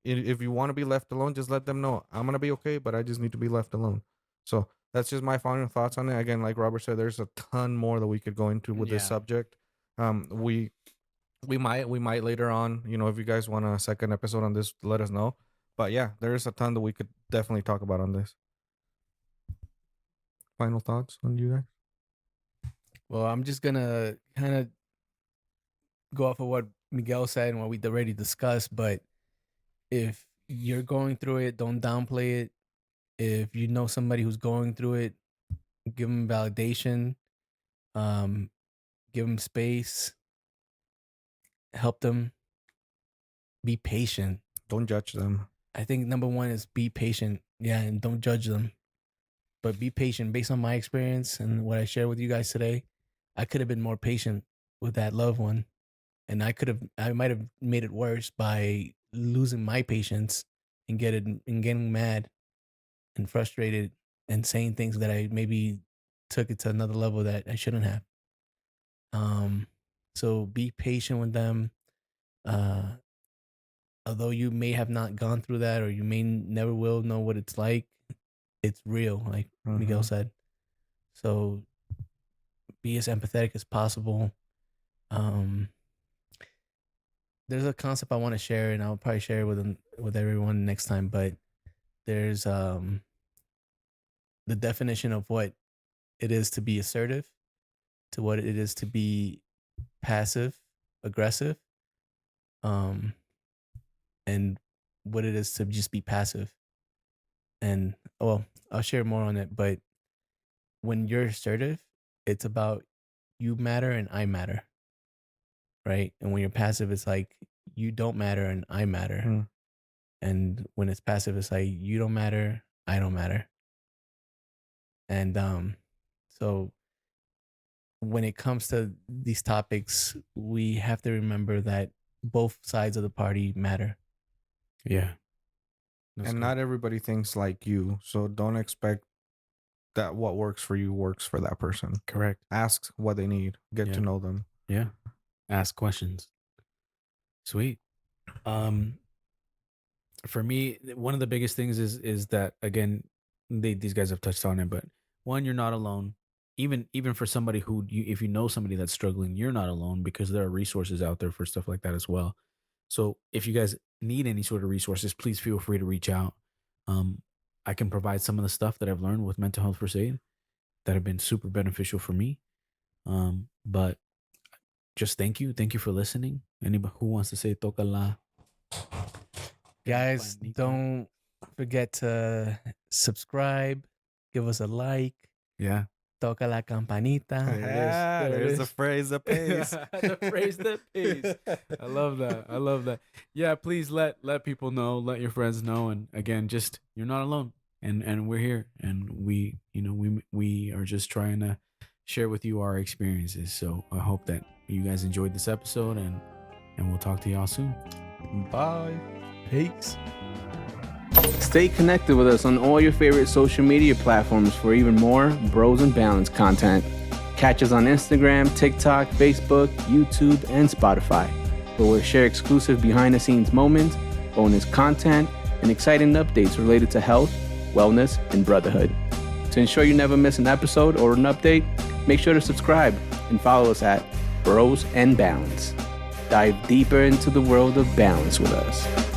if you want to be left alone, just let them know I'm gonna be okay, but I just need to be left alone. So that's just my final thoughts on it. Again, like Robert said, there's a ton more that we could go into with this subject. We might later on, if you guys want a second episode on this, let us know. But yeah, there is a ton that we could definitely talk about on this. Final thoughts on you guys? Well, I'm just gonna kind of go off of what Miguel said and what we already discussed. But if you're going through it, don't downplay it. If you know somebody who's going through it, give them validation. Give them space. Help them. Be patient. Don't judge them. I think number one is be patient. Yeah, and don't judge them. But be patient. Based on my experience and what I shared with you guys today, I could have been more patient with that loved one. And I might have made it worse by losing my patience and getting mad and frustrated and saying things that I maybe took it to another level that I shouldn't have. So be patient with them. Although you may have not gone through that, or you may never will know what it's like, it's real, like Miguel said. So be as empathetic as possible. There's a concept I want to share, and I'll probably share it with everyone next time. But there's the definition of what it is to be assertive, to what it is to be passive aggressive, and what it is to just be passive. And well, I'll share more on it. But when you're assertive, it's about you matter and I matter, right? And when you're passive, it's like you don't matter and I matter. And when it's passive, it's like you don't matter, I don't matter. And so when it comes to these topics, we have to remember that both sides of the party matter. Yeah. And not everybody thinks like you, so don't expect that what works for you works for that person. Correct. Ask what they need. Get to know them. Yeah. Ask questions. Sweet. For me, one of the biggest things is that, again, these guys have touched on it, but one, you're not alone. Even for somebody who if you know somebody that's struggling, you're not alone, because there are resources out there for stuff like that as well. So if you guys need any sort of resources, please feel free to reach out. I can provide some of the stuff that I've learned with Mental Health First Aid that have been super beneficial for me. But just thank you for listening. Anybody who wants to say toca la? Guys, don't forget to subscribe, give us a like. Yeah. Toca la campanita. There's the phrase that pays. The phrase that pays. I love that. Yeah, please let people know, let your friends know, and again, just you're not alone, and we're here, and we are just trying to share with you our experiences. So I hope that you guys enjoyed this episode, and we'll talk to y'all soon. Bye. Peace. Stay connected with us on all your favorite social media platforms for even more Bros and Balance content. Catch us on Instagram, TikTok, Facebook, YouTube, and Spotify, where we'll share exclusive behind-the-scenes moments, bonus content, and exciting updates related to health, wellness, and brotherhood. To ensure you never miss an episode or an update, make sure to subscribe and follow us at Bros and Balance. Dive deeper into the world of balance with us.